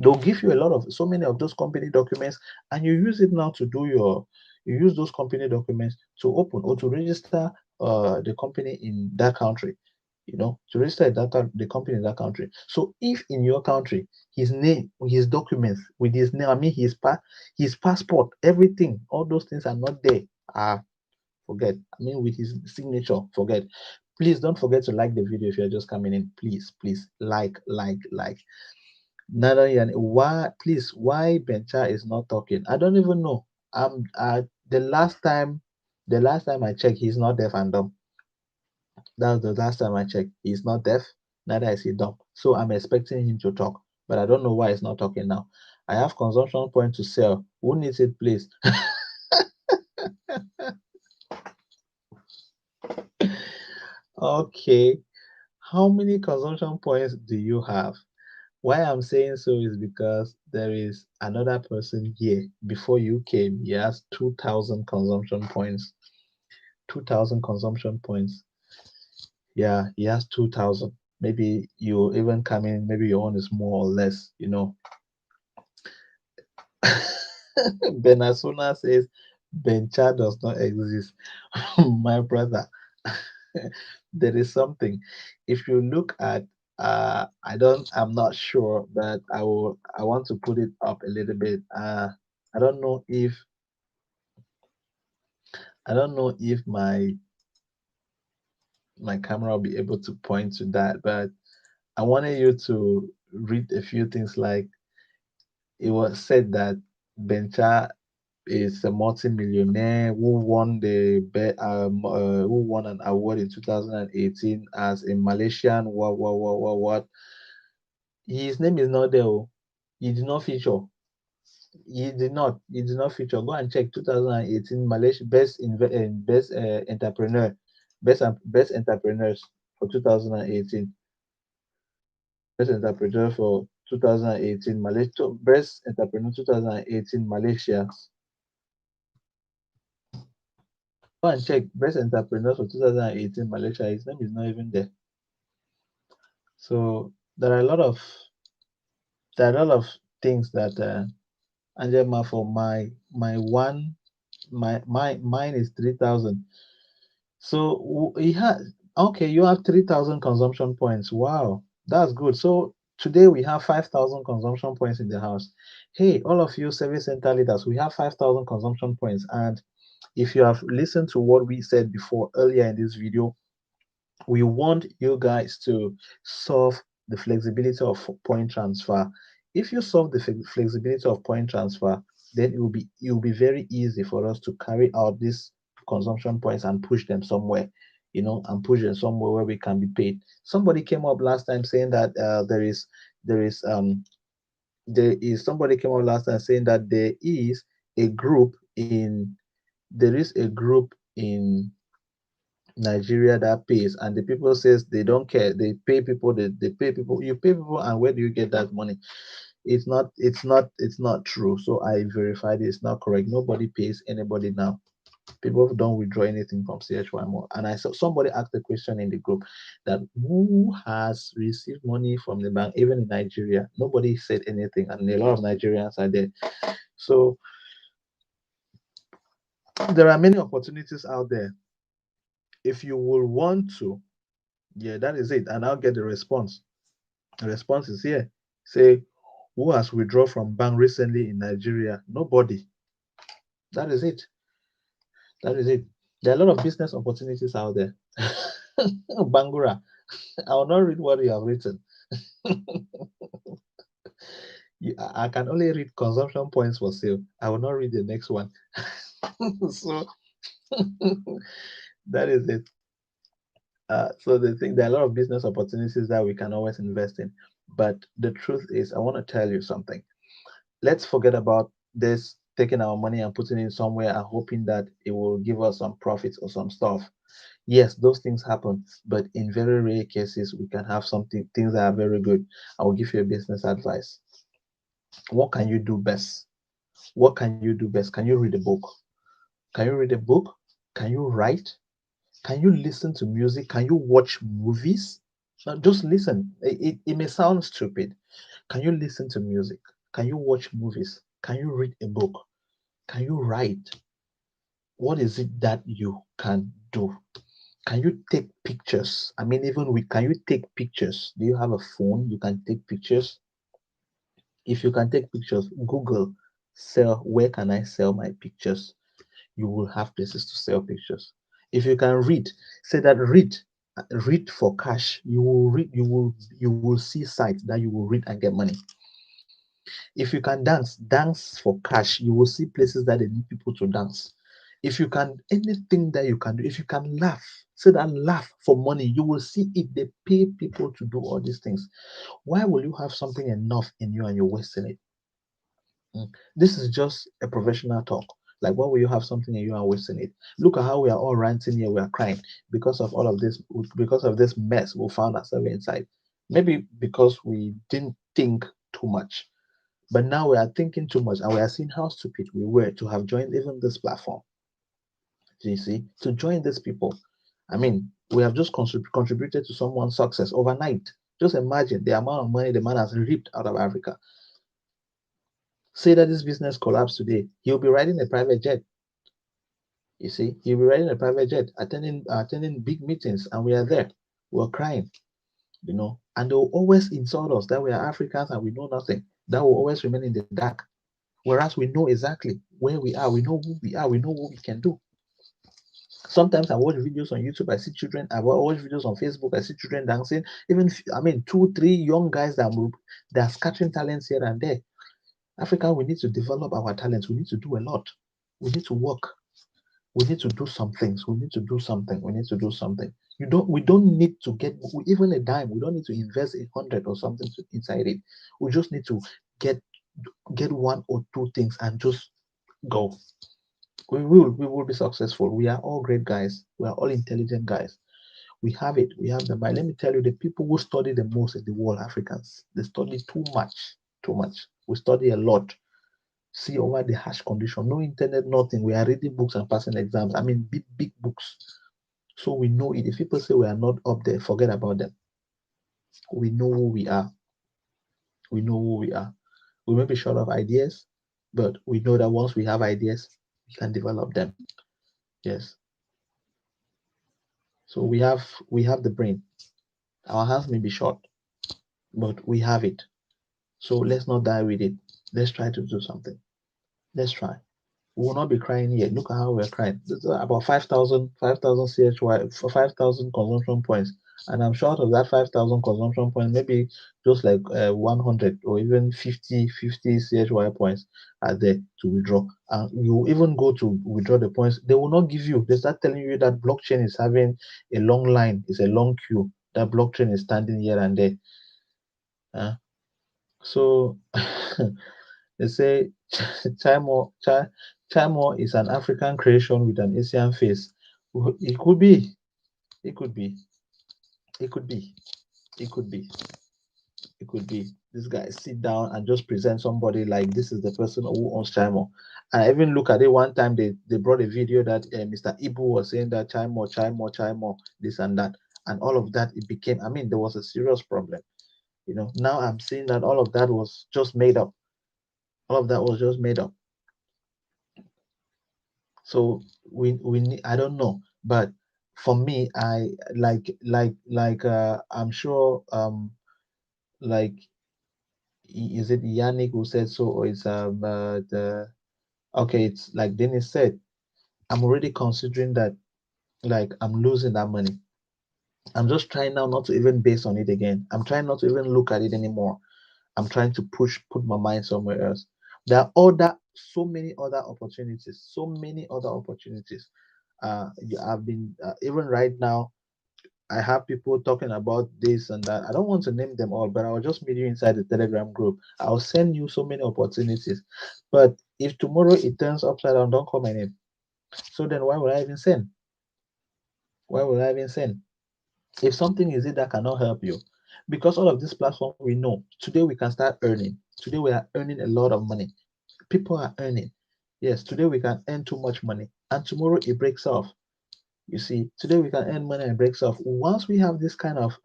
They'll give you a lot of so many of those company documents, and you use it now to do your you use those company documents to open or to register the company in that country. To register the company in that country. So if in your country his name, his documents with his name, I mean his passport, everything, all those things are not there. Forget. I mean, with his signature, forget. Please don't forget to like the video if you're just coming in. Please, like. Nada, why, please, why Bencha is not talking? I don't even know. The last time I checked, he's not deaf and dumb. That was the last time I checked. He's not deaf, neither is he dumb. So I'm expecting him to talk, but I don't know why he's not talking now. I have consumption point to sell. Who needs it, please? Okay. How many consumption points do you have? Why I'm saying so is because there is another person here before you came. He has 2,000 consumption points. 2,000 consumption points. Yeah, he has 2,000. Maybe you even come in, maybe your own is more or less. Benasuna says Bencha does not exist. My brother, there is something. If you look at I'm not sure, but I want to put it up a little bit. I don't know if my camera will be able to point to that, but I wanted you to read a few things like it was said that Bencha is a multi-millionaire who won an award in 2018 as a Malaysian what. His name is not there. Oh. He did not feature. He did not feature. Go and check 2018 Malaysia best entrepreneur, best entrepreneurs for 2018. Best entrepreneur for 2018 Malaysia. Best entrepreneur 2018 Malaysia. Go and check best entrepreneur for 2018 Malaysia. His name is not even there. So there are a lot of things that Angela for mine is 3,000. So he has okay. You have 3,000 consumption points. Wow, that's good. So today we have 5,000 consumption points in the house. Hey, all of you service center leaders, we have 5,000 consumption points. And if you have listened to what we said before earlier in this video, we want you guys to solve the flexibility of point transfer. If you solve the flexibility of point transfer, then it will be very easy for us to carry out these consumption points and push them somewhere, and push them somewhere where we can be paid. Somebody came up last time saying that there is somebody came up last time saying that there is a group there is a group in Nigeria that pays, and the people says they don't care. They pay people. They pay people. You pay people, and where do you get that money? It's not true. So I verified it. It's not correct. Nobody pays anybody now. People don't withdraw anything from CHY Mall. And I saw somebody asked a question in the group that who has received money from the bank, even in Nigeria. Nobody said anything, and a lot of Nigerians are there. So there are many opportunities out there. If you will want to, yeah, that is it. And I'll get the response. The response is here. Say, who has withdrawn from bank recently in Nigeria? Nobody. That is it. That is it. There are a lot of business opportunities out there. Bangura, I will not read what you have written. I can only read consumption points for sale. I will not read the next one. So that is it. So the thing, there are a lot of business opportunities that we can always invest in. But the truth is, I want to tell you something. Let's forget about this taking our money and putting it somewhere and hoping that it will give us some profits or some stuff. Yes, those things happen, but in very rare cases, we can have something things that are very good. I will give you a business advice. What can you do best? What can you do best? Can you read a book? Can you read a book? Can you write? Can you listen to music? Can you watch movies? Now, just listen. It may sound stupid. Can you listen to music? Can you watch movies? Can you read a book? Can you write? What is it that you can do? Can you take pictures? I mean, even with can you take pictures? Do you have a phone? You can take pictures. If you can take pictures, Google sell where can I sell my pictures? You will have places to sell pictures. If you can read, say that read for cash. You will see sites that you will read and get money. If you can dance for cash. You will see places that they need people to dance. If you can anything that you can do, if you can laugh, say that laugh for money, you will see if they pay people to do all these things. Why will you have something enough in you and you're wasting it? This is just a professional talk. Like, why will you have something and you are wasting it? Look at how we are all ranting here. We are crying because of all of this, because of this mess we found ourselves inside. Maybe because we didn't think too much. But now we are thinking too much and we are seeing how stupid we were to have joined even this platform. Do you see? To join these people. I mean, we have just contributed to someone's success overnight. Just imagine the amount of money the man has reaped out of Africa. Say that this business collapsed today, he'll be riding a private jet. You see, he'll be riding a private jet, attending big meetings, and we are there. We're crying, and they'll always insult us that we are Africans and we know nothing. That will always remain in the dark. Whereas we know exactly where we are, we know who we are, we know what we can do. Sometimes I watch videos on YouTube, I see children, I watch videos on Facebook, I see children dancing. Even, I mean, 2, 3 young guys that are scattering talents here and there. Africa, we need to develop our talents. We need to do a lot. We need to work. We need to do some things. We need to do something. We need to do something. We don't need to get even a dime. We don't need to invest 100 or something inside it. We just need to get 1 or 2 things and just go. We will be successful. We are all great guys. We are all intelligent guys. We have it. We have the mind. Let me tell you, the people who study the most in the world, Africans, they study too much. Too much. We study a lot. See over the harsh condition. No internet, nothing. We are reading books and passing exams. I mean, big, big books. So we know it. If people say we are not up there, forget about them. We know who we are. We know who we are. We may be short of ideas, but we know that once we have ideas, we can develop them. Yes. So we have the brain. Our hands may be short, but we have it. So let's not die with it. Let's try to do something. Let's try. We will not be crying here. Look at how we're crying. This is about 5,000 CHY, 5,000 consumption points. And I'm sure out of that 5,000 consumption points, maybe just like 100 or even 50 CHY points are there to withdraw. And you even go to withdraw the points, they will not give you. They start telling you that blockchain is having a long line, it's a long queue. That blockchain is standing here and there. So they say CHY Chymall is an African creation with an Asian face. It could be. It could be. It could be. It could be. It could be. This guy sit down and just present somebody like this is the person who owns Chymall. I even look at it one time. They brought a video that Mr. Ibu was saying that Chymall, this and that, and all of that. It became. I mean, there was a serious problem. Now I'm seeing that all of that was just made up. All of that was just made up. So we need, I don't know, but for me, I I'm sure like is it Yannick who said so, or is the okay, it's like Dennis said, I'm already considering that like I'm losing that money. I'm just trying now not to even base on it again. I'm trying not to even look at it anymore. I'm trying to put my mind somewhere else. There are so many other opportunities, so many other opportunities. I've been even right now. I have people talking about this and that. I don't want to name them all, but I'll just meet you inside the Telegram group. I'll send you so many opportunities. But if tomorrow it turns upside down, don't call my name. So then why would I even send? Why would I even send? If something is it that cannot help you, because all of this platform we know today we can start earning. Today we are earning a lot of money. People are earning. Yes, today we can earn too much money, and tomorrow it breaks off. You see, today we can earn money and breaks off. Once we have this kind of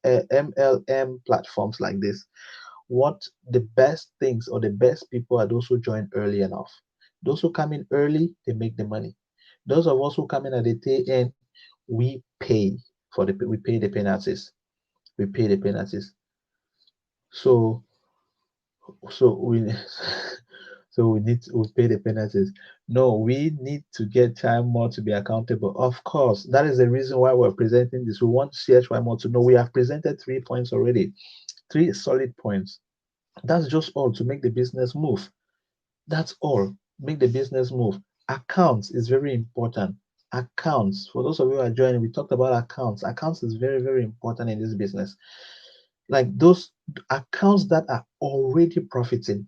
MLM platforms like this, what the best things or the best people are those who join early enough. Those who come in early, they make the money. Those of us who come in at the tail end, we pay we pay the penalties. We pay the penalties. So so we so we need to pay the penalties. No, we need to get Chymall to be accountable. Of course, that is the reason why we're presenting this. We want CHY Mall to know we have presented 3 points already, 3 solid points. That's just all to make the business move. That's all. Make the business move. Accounts is very important. Accounts. For those of you who are joining, we talked about accounts. Accounts is very, very important in this business. Like those accounts that are already profiting,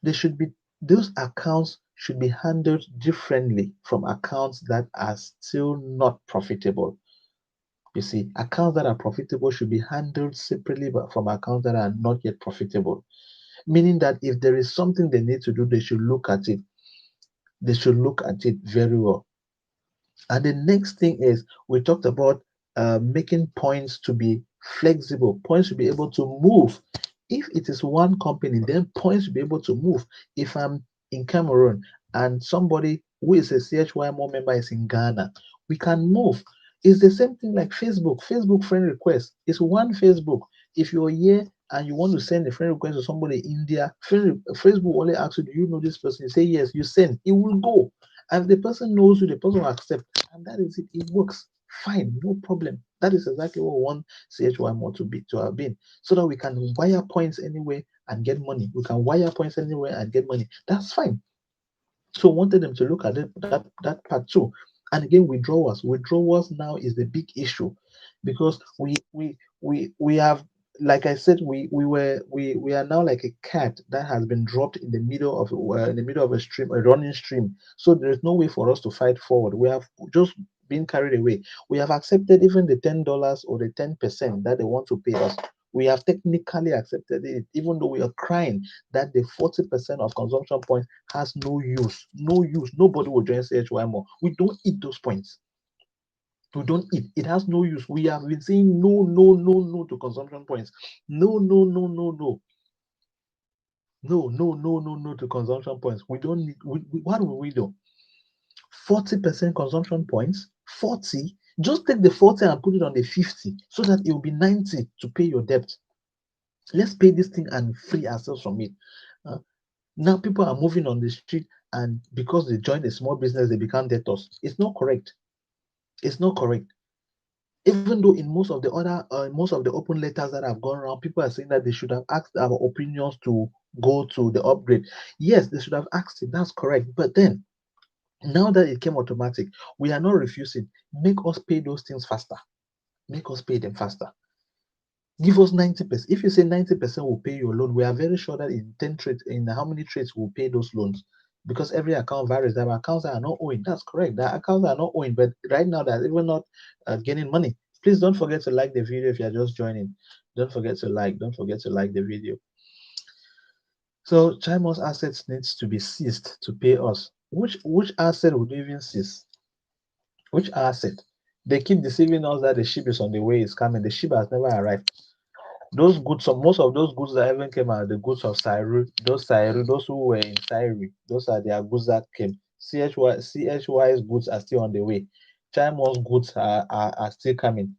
they should be those accounts should be handled differently from accounts that are still not profitable. You see, accounts that are profitable should be handled separately from accounts that are not yet profitable. Meaning that if there is something they need to do, they should look at it. They should look at it very well. And the next thing is we talked about making points to be flexible, points to be able to move. If it is one company, then points to be able to move. If I'm in Cameroon and somebody who is a CHY Mall member is in Ghana, we can move. It's the same thing like Facebook. Facebook friend request is one Facebook. If you're here and you want to send a friend request to somebody in India, Facebook only asks you, do you know this person? You say yes, you send, it will go. And if the person knows you, the person will accept. And that is it. It works. Fine, no problem. That is exactly what we want CHY Mall to have been. So that we can wire points anywhere and get money. We can wire points anywhere and get money. That's fine. So wanted them to look at that part too. And again, withdrawals. Withdrawals now is the big issue because we have, like I said, we are now like a cat that has been dropped in the middle of a stream, a running stream. So there is no way for us to fight forward. We have just been carried away. We have accepted even the $10 or the 10% that they want to pay us. We have technically accepted it, even though we are crying that the 40% of consumption points has no use. No use. Nobody will join CHY Mall. We don't eat those points. We don't eat. It has no use. We have been saying no, no, no, no to consumption points. No, no, no, no, no. No, no, no, no, no to consumption points. We don't need. What will we do? 40% consumption points. 40. Just take the 40 and put it on the 50 so that it will be 90 to pay your debt. Let's pay this thing and free ourselves from it. Now people are moving on the street, and because they joined a small business, they become debtors. It's not correct. It's not correct. Even though in most of the open letters that have gone around, people are saying that they should have asked our opinions to go to the upgrade. Yes, they should have asked it. That's correct. But then, now that it came automatic, we are not refusing. Make us pay those things faster. Make us pay them faster. Give us 90%. If you say 90% will pay your loan, we are very sure that in 10 trades, in how many trades will pay those loans? because every account varies. There are accounts that are not owing. That's correct. There are accounts that are not owing, but right now they're even not gaining money. Please don't forget to like the video if you're just joining. Don't forget to like. Don't forget to like the video. So Chymall's assets needs to be seized to pay us. Which asset would even seize? Which asset? They keep deceiving us that the ship is on the way, it's coming. The ship has never arrived. Those goods, most of those goods that even came are the goods of Sairu, those who were in Sairu, those are their goods that came. CHY's goods are still on the way. Chymall's goods are still coming.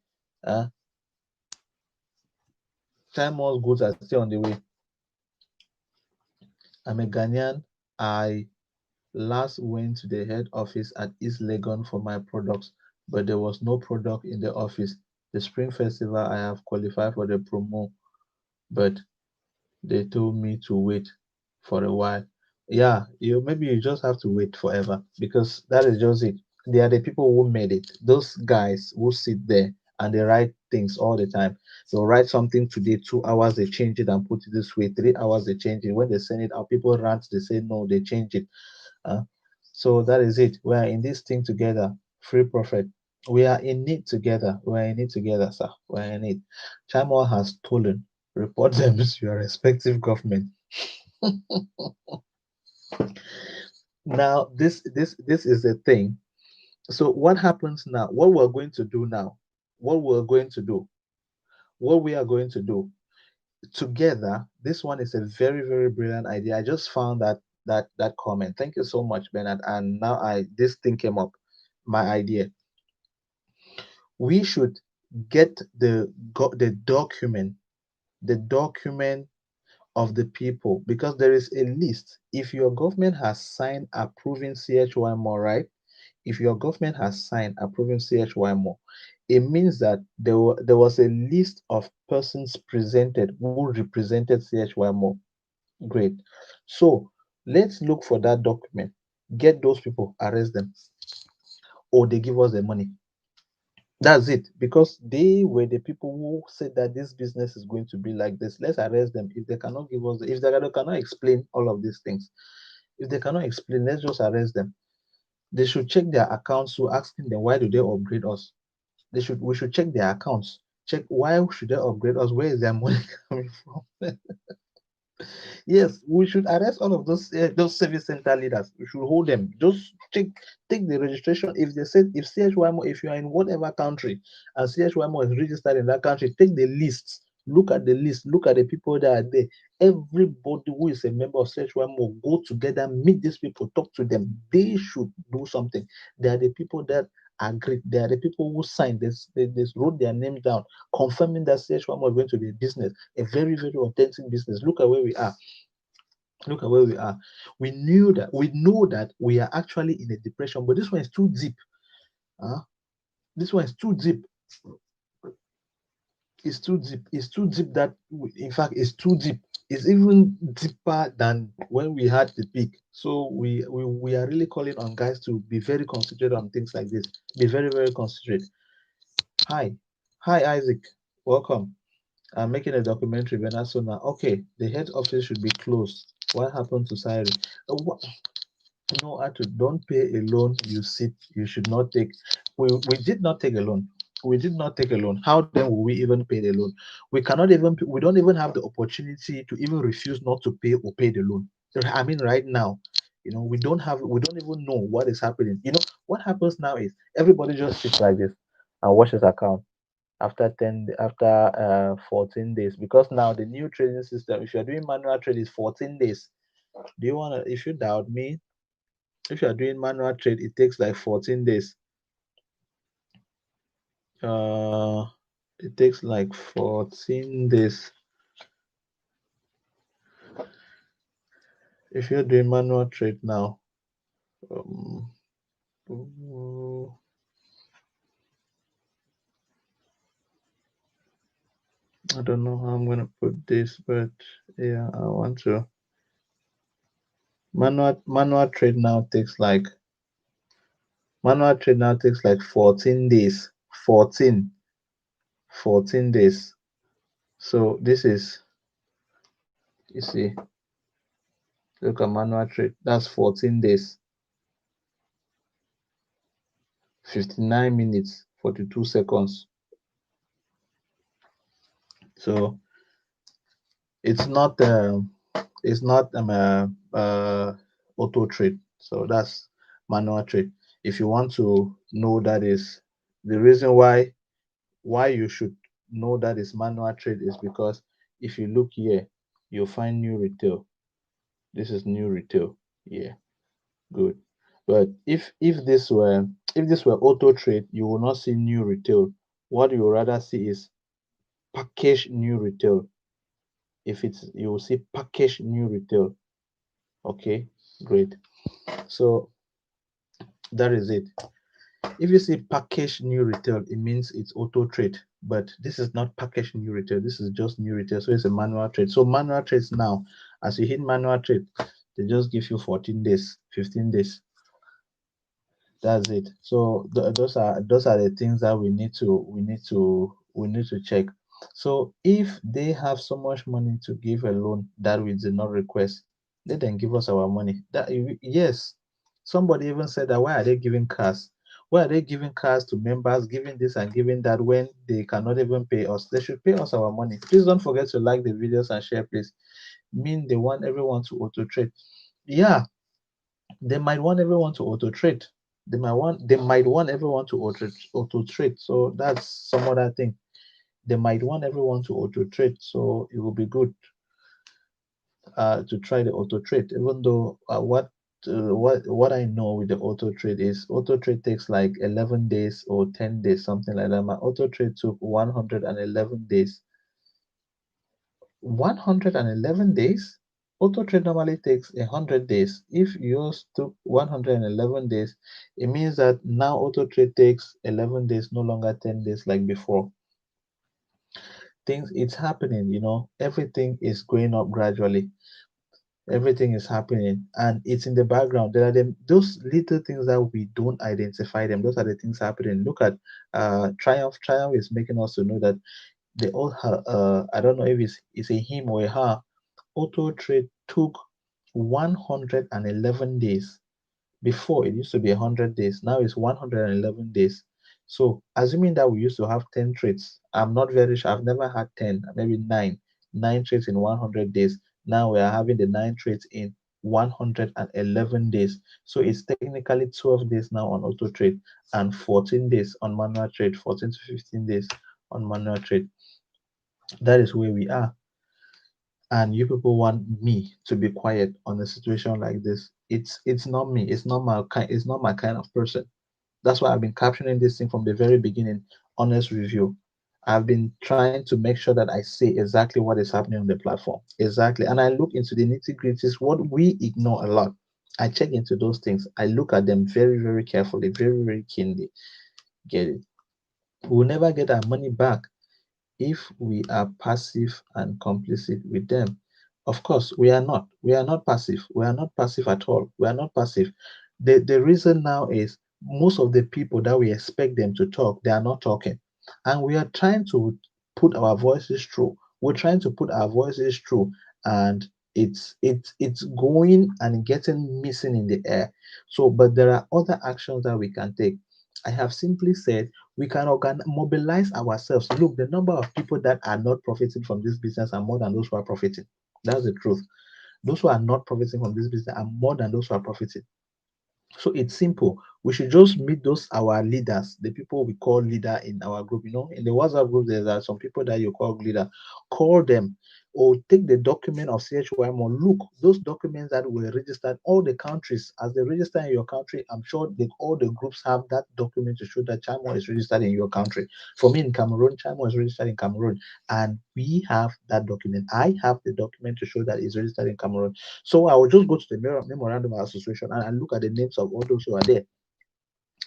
Chymall's goods are still on the way. I'm a Ghanaian. I last went to the head office at East Legon for my products, but there was no product in the office. The Spring Festival, I have qualified for the promo, but they told me to wait for a while. Yeah, maybe you just have to wait forever because that is just it. They are the people who made it. Those guys who sit there and they write things all the time. They'll write something today, 2 hours they change it and put it this way, 3 hours they change it. When they send it out, people rant, they say no, they change it. So that is it. We are in this thing together. Free Prophet. We are in it together. We are in it together, sir. We are in it. Chymall has stolen. Report them to your respective government. Now, this is the thing. So what happens now? What we're going to do now? What we're going to do? What we are going to do together? This one is a very, very brilliant idea. I just found that comment. Thank you so much, Bernard. And now this thing came up. My idea. We should get the document of the people, because there is a list. If your government has signed approving CHY Mall, right? If your government has signed approving CHY Mall, it means that there was a list of persons presented who represented CHY Mall. Great. So let's look for that document, get those people, arrest them, or they give us the money. That's it, because they were the people who said that this business is going to be like this. Let's arrest them. If they cannot give us, if they cannot explain all of these things, if they cannot explain, let's just arrest them. They should check their accounts. So asking them, why do they upgrade us? We should check their accounts. Check, why should they upgrade us? Where is their money coming from? Yes, we should arrest all of those service center leaders. We should hold them. Just take the registration. If they said, if CHYMO, if you are in whatever country and CHYMO is registered in that country, take the lists. Look at the list. Look at the people that are there. Everybody who is a member of CHYMO, go together, meet these people, talk to them. They should do something. They are the people that agreed. They are the people who signed this. They wrote their name down, confirming that CHYMO is going to be a business, a very, very authentic business. Look at where we are. Look at where we are. We know that we are actually in a depression, but this one is too deep. This one is too deep. It's too deep. It's too deep that, in fact, it's too deep. It's even deeper than when we had the peak. So we are really calling on guys to be very considerate on things like this. Be very, very considerate. Hi, Isaac. Welcome. I'm making a documentary, Benasona. Okay, the head office should be closed. What happened to Siri? No, Atu, don't pay a loan you should not take. We did not take a loan. We did not take a loan. How then will we even pay the loan? We don't even have the opportunity to even refuse not to pay or pay the loan. I mean, right now, we don't even know what is happening. What happens now is everybody just sits like this and watches account after 14 days, because now the new trading system, if you're doing manual trade, is 14 days. Do you want to, if you doubt me, if you are doing manual trade, it takes like 14 days. It takes like 14 days. If you're doing manual trade now, I don't know how I'm gonna put this, but yeah, I want to. Manual trade now takes like 14 days. 14 days. So this is, you see, Look at manual trade. That's 14 days, 59 minutes, 42 seconds. So it's not auto trade. So that's manual trade. If you want to know, that is the reason why you should know that is manual trade, is because if you look here, you'll find new retail. This is new retail. Yeah, good. But if this were auto trade, you will not see new retail. What you will rather see is package new retail. If it's, you will see package new retail. Okay, great. So that is it. If you see package new retail, it means it's auto trade. But this is not package new retail. This is just new retail. So it's a manual trade. So manual trades now, as you hit manual trade, they just give you 14 days, 15 days. That's it. So those are the things that we need to check. So if they have so much money to give a loan that we did not request, let them give us our money. Yes, somebody even said that, why are they giving cars? Why are they giving cars to members, giving this and giving that, when they cannot even pay us? They should pay us our money. Please don't forget to like the videos and share, please. Mean they want everyone to auto trade. Yeah, they might want everyone to auto trade. They might want everyone to auto trade. So that's some other thing. They might want everyone to auto trade. So it will be good to try the auto trade. Even though what I know with the auto trade is, auto trade takes like 11 days or 10 days, something like that. My auto trade took 111 days. 111 days? Auto trade normally takes 100 days. If yours took 111 days, it means that now auto trade takes 11 days, no longer 10 days like before. Things, it's happening, everything is going up gradually. Everything is happening and it's in the background. There are those little things that we don't identify them. Those are the things happening. Look at Triumph. Triumph is making us to know that they all have, I don't know if it's a him or a her. Auto trade took 111 days. Before it used to be 100 days, now it's 111 days. So assuming that we used to have 10 trades, I'm not very sure, I've never had 10, maybe nine trades in 100 days. Now we are having the 9 trades in 111 days. So it's technically 12 days now on auto trade and 14 days on manual trade, 14 to 15 days on manual trade. That is where we are. And you people want me to be quiet on a situation like this. It's not me. It's not my kind of person. That's why I've been captioning this thing from the very beginning. Honest review. I've been trying to make sure that I say exactly what is happening on the platform. Exactly. And I look into the nitty-gritties, what we ignore a lot. I check into those things. I look at them very, very carefully, very, very keenly. Get it? We'll never get our money back if we are passive and complicit with them. Of course, we are not. We are not passive. We are not passive at all. We are not passive. The reason now is, most of the people that we expect them to talk, they are not talking. And we are trying to put our voices through. We're trying to put our voices through, and it's going and getting missing in the air. So, but there are other actions that we can take. I have simply said we can mobilize ourselves. Look, the number of people that are not profiting from this business are more than those who are profiting. That's the truth. Those who are not profiting from this business are more than those who are profiting. So it's simple. We should just meet those our leaders, the people we call leader in our group. In the WhatsApp group, there are some people that you call leader. Call them, or take the document of CHY Mall. Look, those documents that were registered, all the countries, as they register in your country, I'm sure all the groups have that document to show that CHY Mall is registered in your country. For me in Cameroon, CHY Mall is registered in Cameroon, and we have that document. I have the document to show that it's registered in Cameroon. So I will just go to the memorandum of association and look at the names of all those who are there.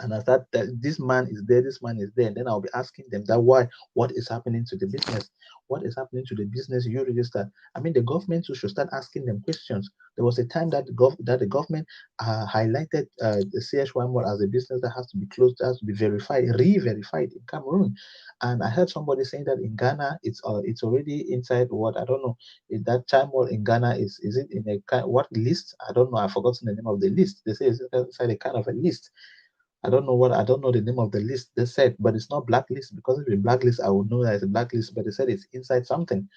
And as that this man is there, this man is there, and then I'll be asking them that why, what is happening to the business, what is happening to the business you registered. I mean, the government too should start asking them questions. There was a time that the government highlighted the CHY Mall as a business that has to be closed, has to be verified, re-verified in Cameroon. And I heard somebody saying that in Ghana it's already inside what, I don't know, if that CHY Mall in Ghana is it in a what list? I don't know. I've forgotten the name of the list. They say it's inside a kind of a list. I don't know the name of the list they said, but it's not blacklist, because if it's blacklist, I would know that it's a blacklist, but they said it's inside something.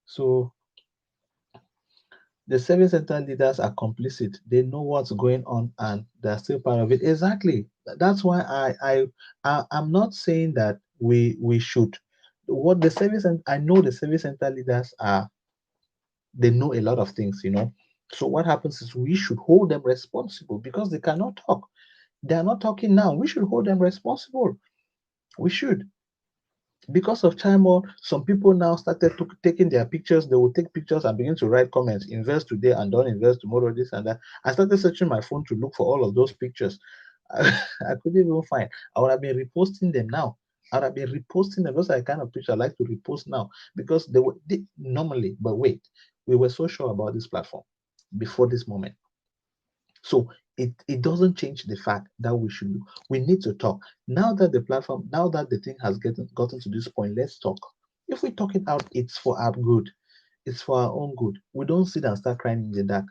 So the service center leaders are complicit. They know what's going on and they're still part of it. Exactly. That's why I'm not saying that we should, what the service, and I know the service center leaders are, they know a lot of things, you know. So what happens is we should hold them responsible because they cannot talk. They are not talking now. We should hold them responsible. We should. Because of Chymall, some people now started taking their pictures. They will take pictures and begin to write comments, invest today and don't invest tomorrow, this and that. I started searching my phone to look for all of those pictures. I couldn't even find. I would have been reposting them now. I would have been reposting them. Those are the kind of picture I like to repost now because they normally, but wait, we were so sure about this platform before this moment. So it doesn't change the fact that we need to talk. Now that the platform, now that the thing has gotten to this point, let's talk. If we talk it out, it's for our good. It's for our own good. We don't sit and start crying in the dark.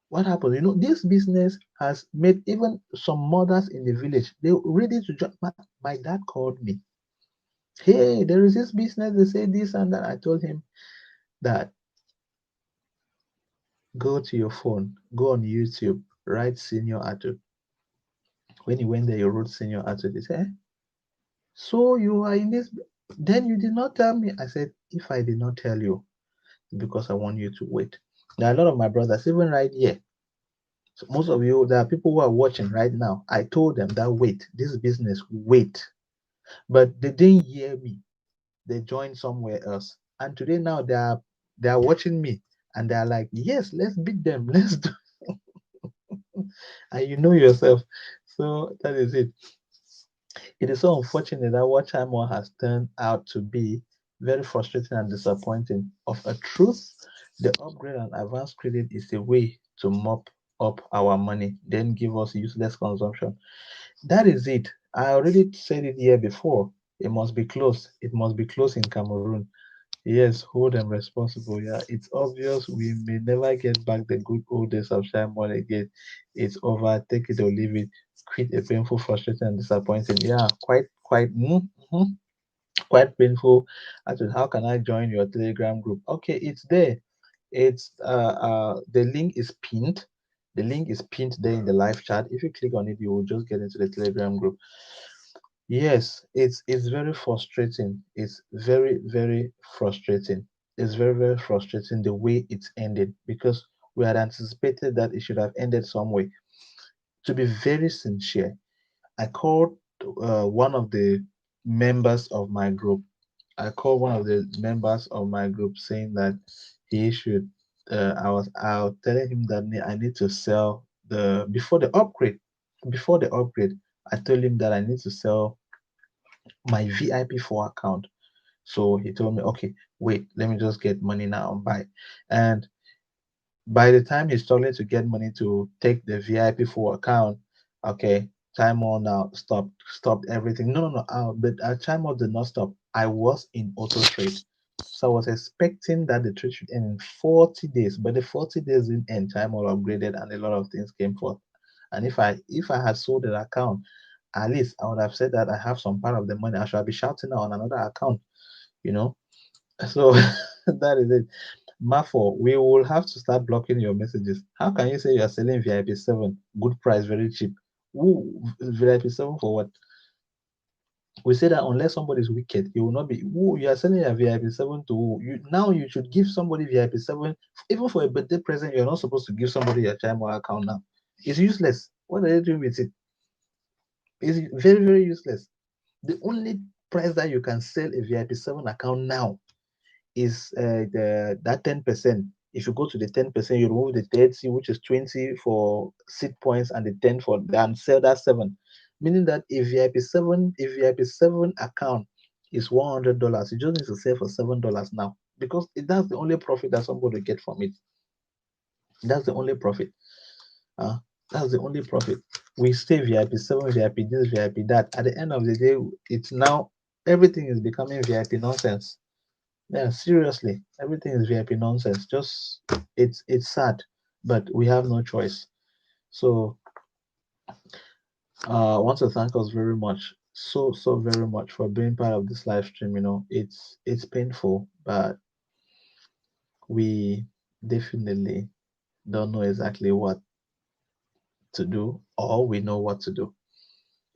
What happened? You know, this business has made even some mothers in the village, they ready to join. My dad called me. Hey, there is this business, they say this and that. I told him that go to your phone, go on YouTube, write senior Atu. When he went there, you wrote senior Atu. He said, "Eh, so you are in this, then you did not tell me." I said, if I did not tell you, because I want you to wait. There are a lot of my brothers, even right here. So most of you, there are people who are watching right now. I told them that wait, this business, wait. But they didn't hear me. They joined somewhere else. And today now they are watching me and they are like, yes, let's beat them. Let's do and you know yourself. So that is it. It is so unfortunate that what Chymall has turned out to be very frustrating and disappointing. Of a truth, the upgrade and advanced credit is a way to mop up our money, then give us useless consumption. That is it. I already said it here before. It must be closed. It must be closed in Cameroon. Yes, hold them responsible. Yeah, it's obvious we may never get back the good old days of Shine Mall again. It's over. Take it or leave it. Quit a painful, frustrating, and disappointing. Yeah, quite painful. I said, how can I join your Telegram group? Okay, it's there. It's the link is pinned. The link is pinned there in the live chat. If you click on it, you will just get into the Telegram group. Yes, it's very frustrating. It's very frustrating. It's very frustrating the way it's ended because we had anticipated that it should have ended some way. To be very sincere, I called one of the members of my group. I called one of the members of my group saying that he should. I was telling him that I need to sell the before the upgrade. Before the upgrade, I told him that I need to sell my VIP4 account. So he told me, okay, wait, let me just get money now and buy. And by the time he's struggling to get money to take the VIP4 account, okay, Chymall now stopped everything. No. But Chymall did not stop. I was in auto trade. So I was expecting that the trade should end in 40 days, but the 40 days didn't end. Chymall upgraded and a lot of things came forth. And if I had sold the account, at least I would have said that I have some part of the money. I should be shouting out on another account, you know. So that is it. Mafo, we will have to start blocking your messages. How can you say you are selling VIP7, good price, very cheap? Ooh, VIP7 for what? We say that unless somebody is wicked, you will not be. Ooh, you are selling a VIP7 to who? You now you should give somebody VIP7, even for a birthday present. You're not supposed to give somebody your Chymall account now. It's useless. What are you doing with it? It's very useless. The only price that you can sell a VIP7 account now is that 10%. If you go to the 10%, you remove the 30, which is 20 for seed points, and the 10 for and sell that 7. Meaning that if VIP7 account is $100, you just need to sell for $7 now, because that's the only profit that somebody get from it. That's the only profit. Uh, that's the only profit. We stay VIP7, VIP this, VIP that. At the end of the day, it's now everything is becoming VIP nonsense. Yeah, seriously, everything is VIP nonsense. Just it's sad, but we have no choice. So I want to thank us very much, so very much for being part of this live stream. It's painful, but we definitely don't know exactly what to do, or we know what to do,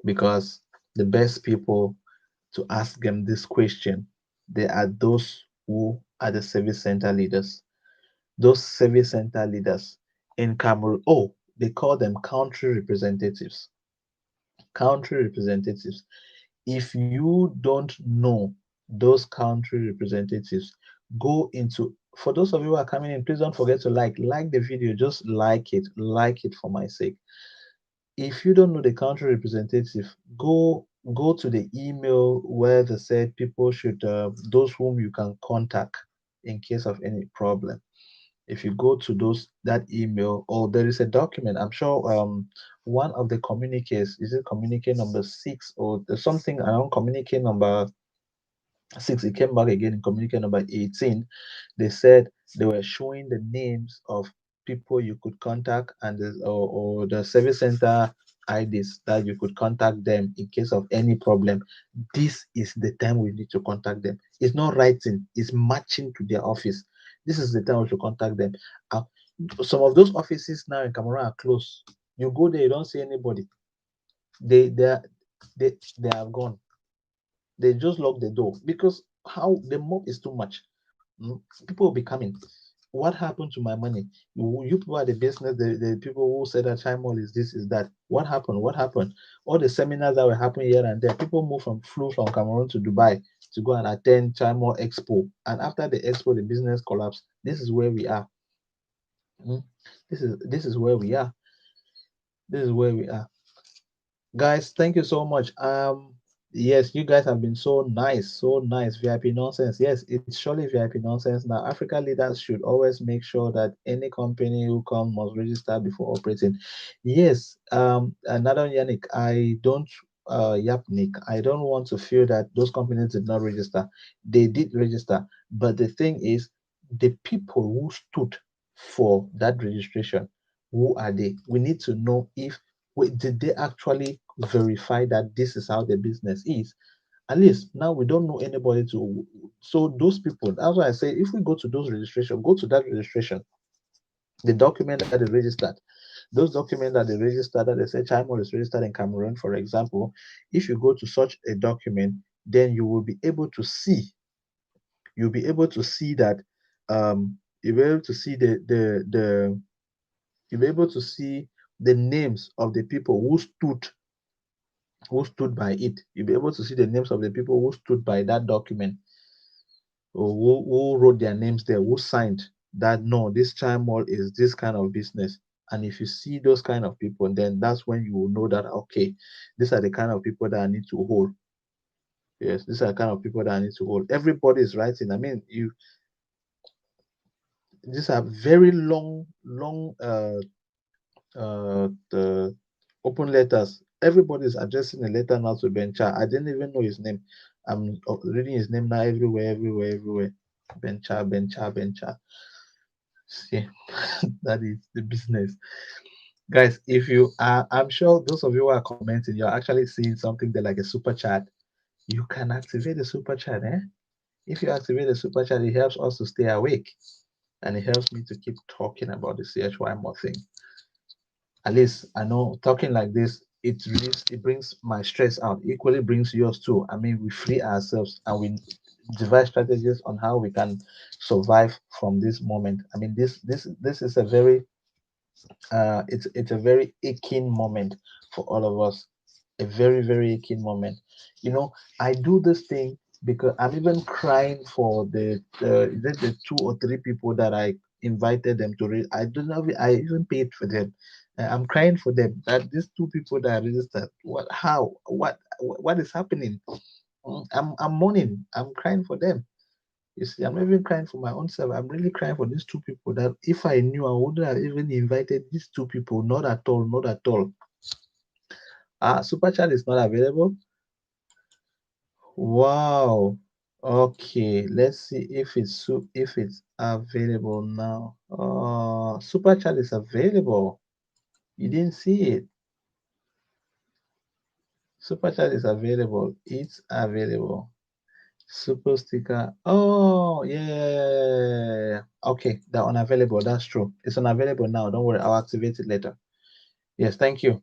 because the best people to ask them this question, they are those who are the service center leaders. Those service center leaders in Cameroon, oh, they call them country representatives. Country representatives. If you don't know those country representatives, go into, for those of you who are coming in, please don't forget to like the video. Just like it for my sake. If you don't know the country representative, go to the email where they said people should, those whom you can contact in case of any problem. If you go to that email, or there is a document, I'm sure, one of the communiques, is it communique number 6, or there's something around communique number 6, it came back again in communique number 18. They said they were showing the names of people you could contact, and or the service center IDs that you could contact them in case of any problem. This is the time we need to contact them. It's not writing, it's matching to their office. This is the time we should contact them. Uh, some of those offices now in Cameroon are closed. You go there, you don't see anybody. They have gone. They just lock the door, because how the mob is too much. People will be coming. What happened to my money? You people are the business, the people who said that CHY Mall is this, is that. What happened? What happened? All the seminars that were happening here and there, people flew from Cameroon to Dubai to go and attend CHY Mall Expo. And after the expo, the business collapsed. This is where we are. Mm. This is where we are. This is where we are. Guys, thank you so much. Yes, you guys have been so nice, so nice. VIP nonsense. Yes, it's surely VIP nonsense. Now, Africa leaders should always make sure that any company who come must register before operating. Yes, another Yannick, I don't, yep, Nick, I don't want to feel that those companies did not register. They did register, but the thing is, the people who stood for that registration, who are they? We need to know if, wait, did they actually verify that this is how the business is? At least now we don't know anybody to. So those people, that's why I say, if we go to those registration, go to that registration, the document that they registered, those documents that they registered, that they say CHY Mall is registered in Cameroon, for example. If you go to such a document, then you will be able to see. You'll be able to see that. You'll be able to see the you'll be able to see the names of the people who stood by it. You'll be able to see the names of the people who stood by that document, or who wrote their names there, who signed that, no, this CHY Mall is this kind of business. And if you see those kind of people, then that's when you will know that, okay, these are the kind of people that I need to hold. Yes, these are the kind of people that I need to hold. Everybody is writing. I mean, these are very long the open letters. Everybody is addressing a letter now to Bencha. I didn't even know his name. I'm reading his name now everywhere, everywhere, everywhere. Bencha, Bencha, Bencha. See, that is the business. Guys, if you are, I'm sure those of you who are commenting, you're actually seeing something there like a super chat. You can activate the super chat, eh? If you activate the super chat, it helps us to stay awake, and it helps me to keep talking about the CHY more thing. At least I know talking like this, it brings my stress out, equally brings yours too. I mean, we free ourselves, and we devise strategies on how we can survive from this moment. I mean, this is a very, it's a very aching moment for all of us. A very, very aching moment. I do this thing because I'm even crying for the 2 or 3 people that I invited them to read. I don't know if I even paid for them. I'm crying for them. That these two people that are registered, what, how, what is happening? I'm mourning. I'm crying for them. You see, I'm not even crying for my own self. I'm really crying for these two people that if I knew, I wouldn't have even invited these two people. Not at all. Not at all. Super chat is not available. Wow. Okay. Let's see if it's available now. Super chat is available. You didn't see it. Super chat is available. It's available. Super sticker. Oh, yeah. Okay, they're unavailable. That's true. It's unavailable now. Don't worry. I'll activate it later. Yes, thank you.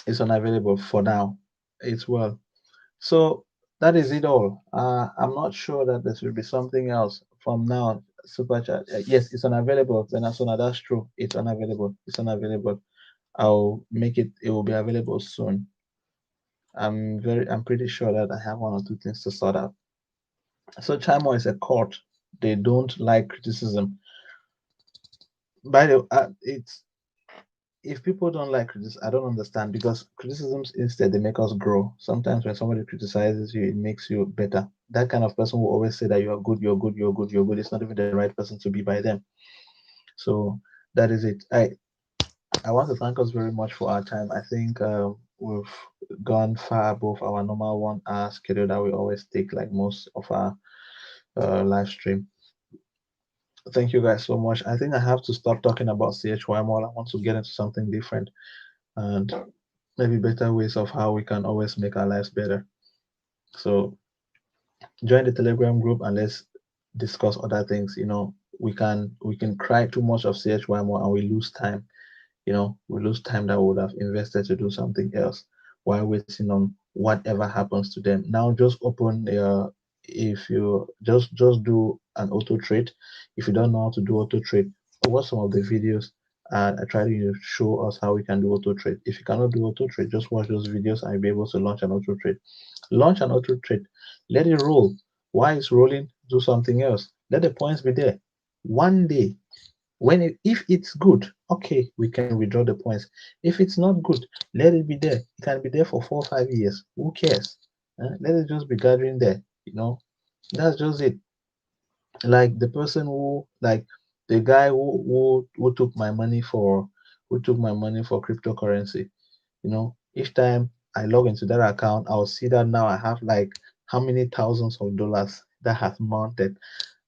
It's unavailable for now. It's well. So that is it all. I'm not sure that there should be something else from now. Super chat. Yes, it's unavailable. Then as soon as that's true. It's unavailable. It's unavailable. I'll make it. It will be available soon. I'm pretty sure that I have one or two things to sort out. So CHY Mall is a court. They don't like criticism. By the it's if people don't like criticism, I don't understand because criticisms instead they make us grow. Sometimes when somebody criticizes you, it makes you better. That kind of person will always say that you are good, you're good, you're good, you're good. It's not even the right person to be by them. So that is it. I want to thank us very much for our time. I think we've gone far above our normal 1 hour schedule that we always take, like most of our live stream. Thank you guys so much. I think I have to stop talking about CHY Mall. I want to get into something different and maybe better ways of how we can always make our lives better. So join the Telegram group and let's discuss other things. We can cry too much of CHY Mall and we lose time. We lose time that we would have invested to do something else while waiting on whatever happens to them. Now just open if you just do an auto trade. If you don't know how to do auto trade, watch some of the videos and I try to show us how we can do auto trade. If you cannot do auto trade, just watch those videos and you'll be able to launch an auto trade. Launch an auto trade. Let it roll. While it's rolling, do something else. Let the points be there. One day if it's good, okay, we can withdraw the points. If it's not good, let it be there. It can be there for 4 or 5 years. Who cares? Let it just be gathering there. That's just it. Like the person who, like the guy who took my money for cryptocurrency. Each time I log into that account, I'll see that now I have like how many thousands of dollars that has mounted,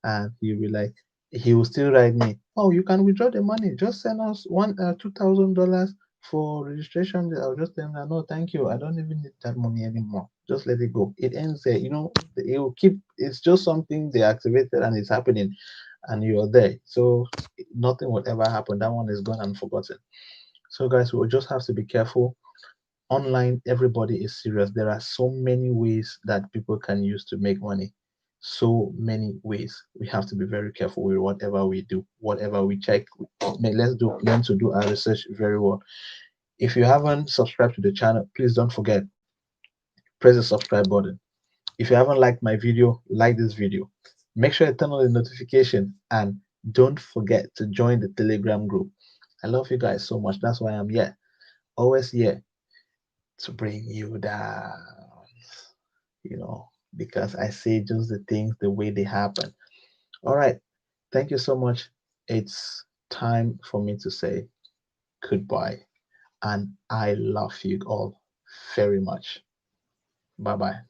and he will still write me, oh, you can withdraw the money, just send us $2,000 for registration. I'll just tell him, no, thank you, I don't even need that money anymore, just let it go. It ends there. It will keep, it's just something they activated and it's happening and you're there, so nothing will ever happen. That one is gone and forgotten. So guys, we'll just have to be careful. Online, everybody is serious. There are so many ways that people can use to make money. So many ways. We have to be very careful with whatever we do, whatever we check. Let's learn to do our research very well. If you haven't subscribed to the channel, please don't forget, press the subscribe button. If you haven't liked my video, like this video. Make sure you turn on the notification and don't forget to join the Telegram group. I love you guys so much. That's why I'm here. Always here to bring you down, you know, because I say just the things the way they happen. All right. Thank you so much. It's time for me to say goodbye. And I love you all very much. Bye bye.